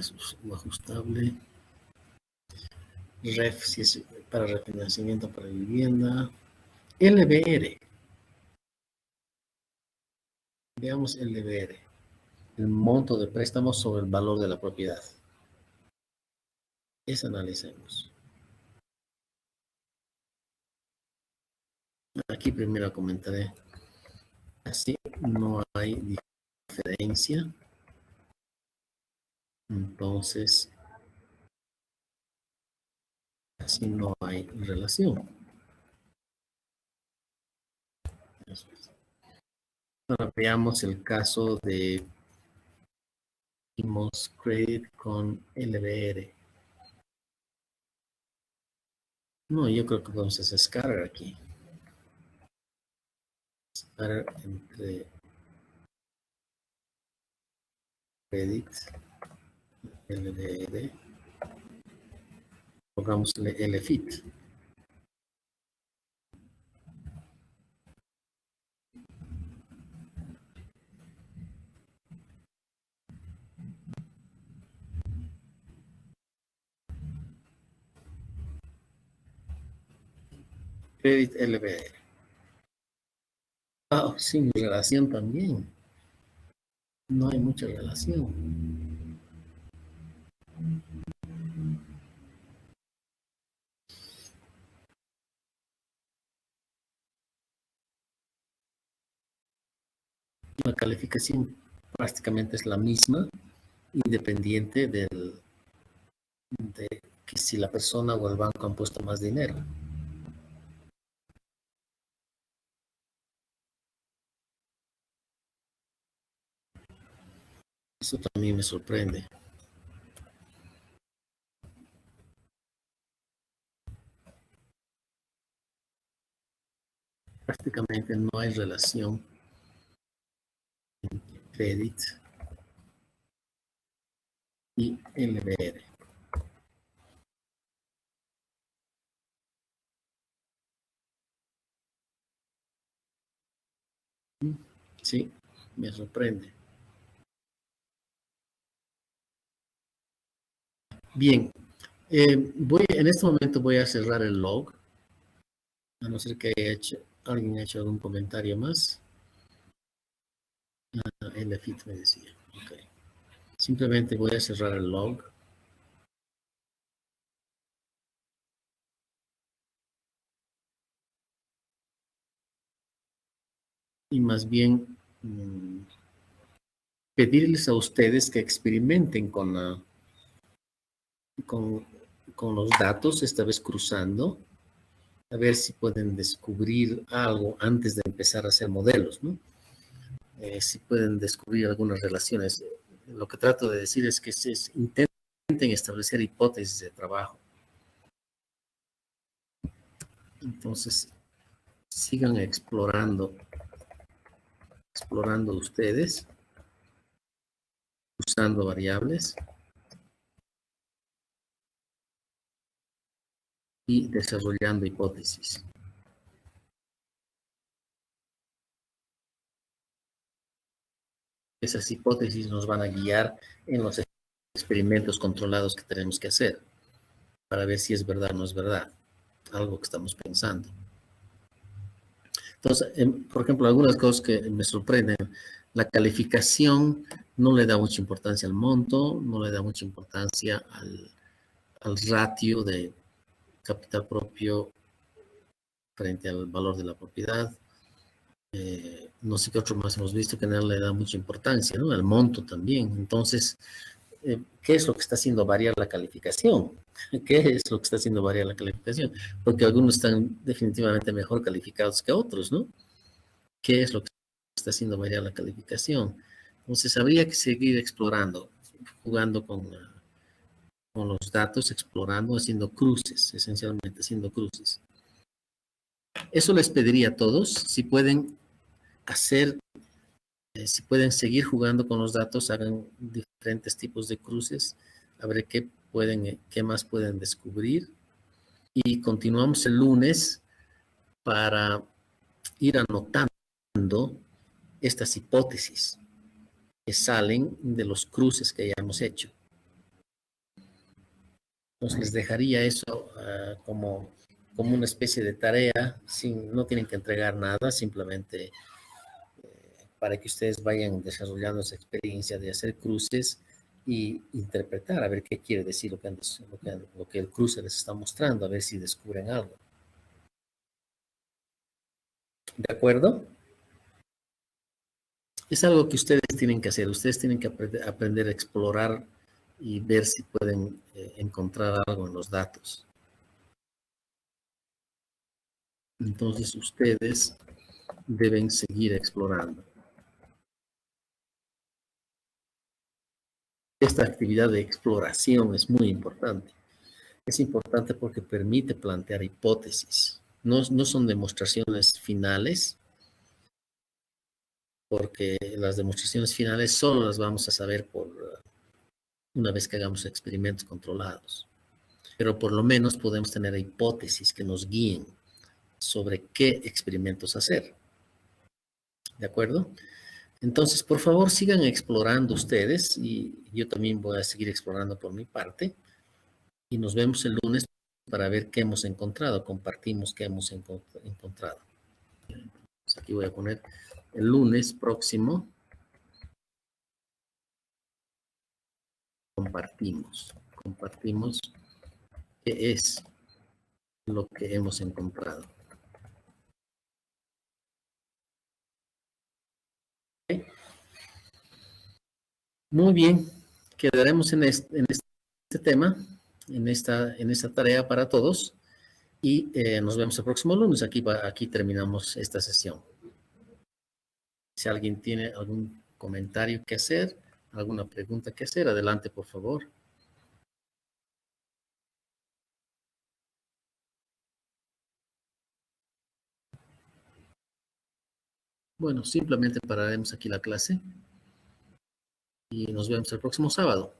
o ajustable. REF, si es para refinanciamiento para vivienda. LBR. Veamos LBR. El monto de préstamo sobre el valor de la propiedad. Eso analicemos. Aquí primero comentaré. Así no hay diferencia. Entonces, así no hay relación. Ahora veamos el caso de Imos Credit con LBR. No, yo creo que vamos a hacer Scatter aquí. Scatter entre Credit, LBR. Pongámosle LFIT. Credit LBR. Sin relación también. No hay mucha relación. La calificación prácticamente es la misma, independiente de que si la persona o el banco han puesto más dinero. Eso también me sorprende. Prácticamente no hay relación entre Credit y LBR. Sí, me sorprende. Bien, en este momento voy a cerrar el log, a no ser que alguien haya hecho algún comentario más. LFIT me decía. Okay. Simplemente voy a cerrar el log. Y más bien pedirles a ustedes que experimenten con los datos, esta vez cruzando, a ver si pueden descubrir algo antes de empezar a hacer modelos, ¿no? Si pueden descubrir algunas relaciones. Lo que trato de decir es que intenten establecer hipótesis de trabajo. Entonces, sigan explorando ustedes, usando variables y desarrollando hipótesis. Esas hipótesis nos van a guiar en los experimentos controlados que tenemos que hacer para ver si es verdad o no es verdad, algo que estamos pensando. Entonces, por ejemplo, algunas cosas que me sorprenden, la calificación no le da mucha importancia al monto, no le da mucha importancia al ratio de capital propio frente al valor de la propiedad. no sé qué otro más hemos visto que no le da mucha importancia, ¿no? Al monto también. Entonces, ¿qué es lo que está haciendo variar la calificación? ¿Qué es lo que está haciendo variar la calificación? Porque algunos están definitivamente mejor calificados que otros, ¿no? ¿Qué es lo que está haciendo variar la calificación? Entonces, habría que seguir explorando, jugando con los datos, explorando, haciendo cruces, esencialmente haciendo cruces. Eso les pediría a todos, si pueden hacer, si pueden seguir jugando con los datos, hagan diferentes tipos de cruces, a ver qué más pueden descubrir. Y continuamos el lunes para ir anotando estas hipótesis que salen de los cruces que ya hemos hecho. Entonces les dejaría eso como una especie de tarea, no tienen que entregar nada, simplemente para que ustedes vayan desarrollando esa experiencia de hacer cruces y interpretar, a ver qué quiere decir lo que el cruce les está mostrando, a ver si descubren algo. ¿De acuerdo? Es algo que ustedes tienen que hacer, ustedes tienen que aprender a explorar y ver si pueden encontrar algo en los datos. Entonces ustedes deben seguir explorando. Esta actividad de exploración es muy importante. Es importante porque permite plantear hipótesis. No son demostraciones finales, porque las demostraciones finales solo las vamos a saber una vez que hagamos experimentos controlados. Pero por lo menos podemos tener hipótesis que nos guíen sobre qué experimentos hacer. ¿De acuerdo? Entonces, por favor, sigan explorando ustedes y yo también voy a seguir explorando por mi parte. Y nos vemos el lunes para ver qué hemos encontrado, compartimos qué hemos encontrado. Entonces, aquí voy a poner el lunes próximo. Compartimos qué es lo que hemos encontrado. ¿Okay? Muy bien, quedaremos en este tema, en esta tarea para todos y nos vemos el próximo lunes. Aquí terminamos esta sesión. Si alguien tiene algún comentario que hacer, alguna pregunta que hacer, adelante, por favor. Bueno, simplemente pararemos aquí la clase y nos vemos el próximo sábado.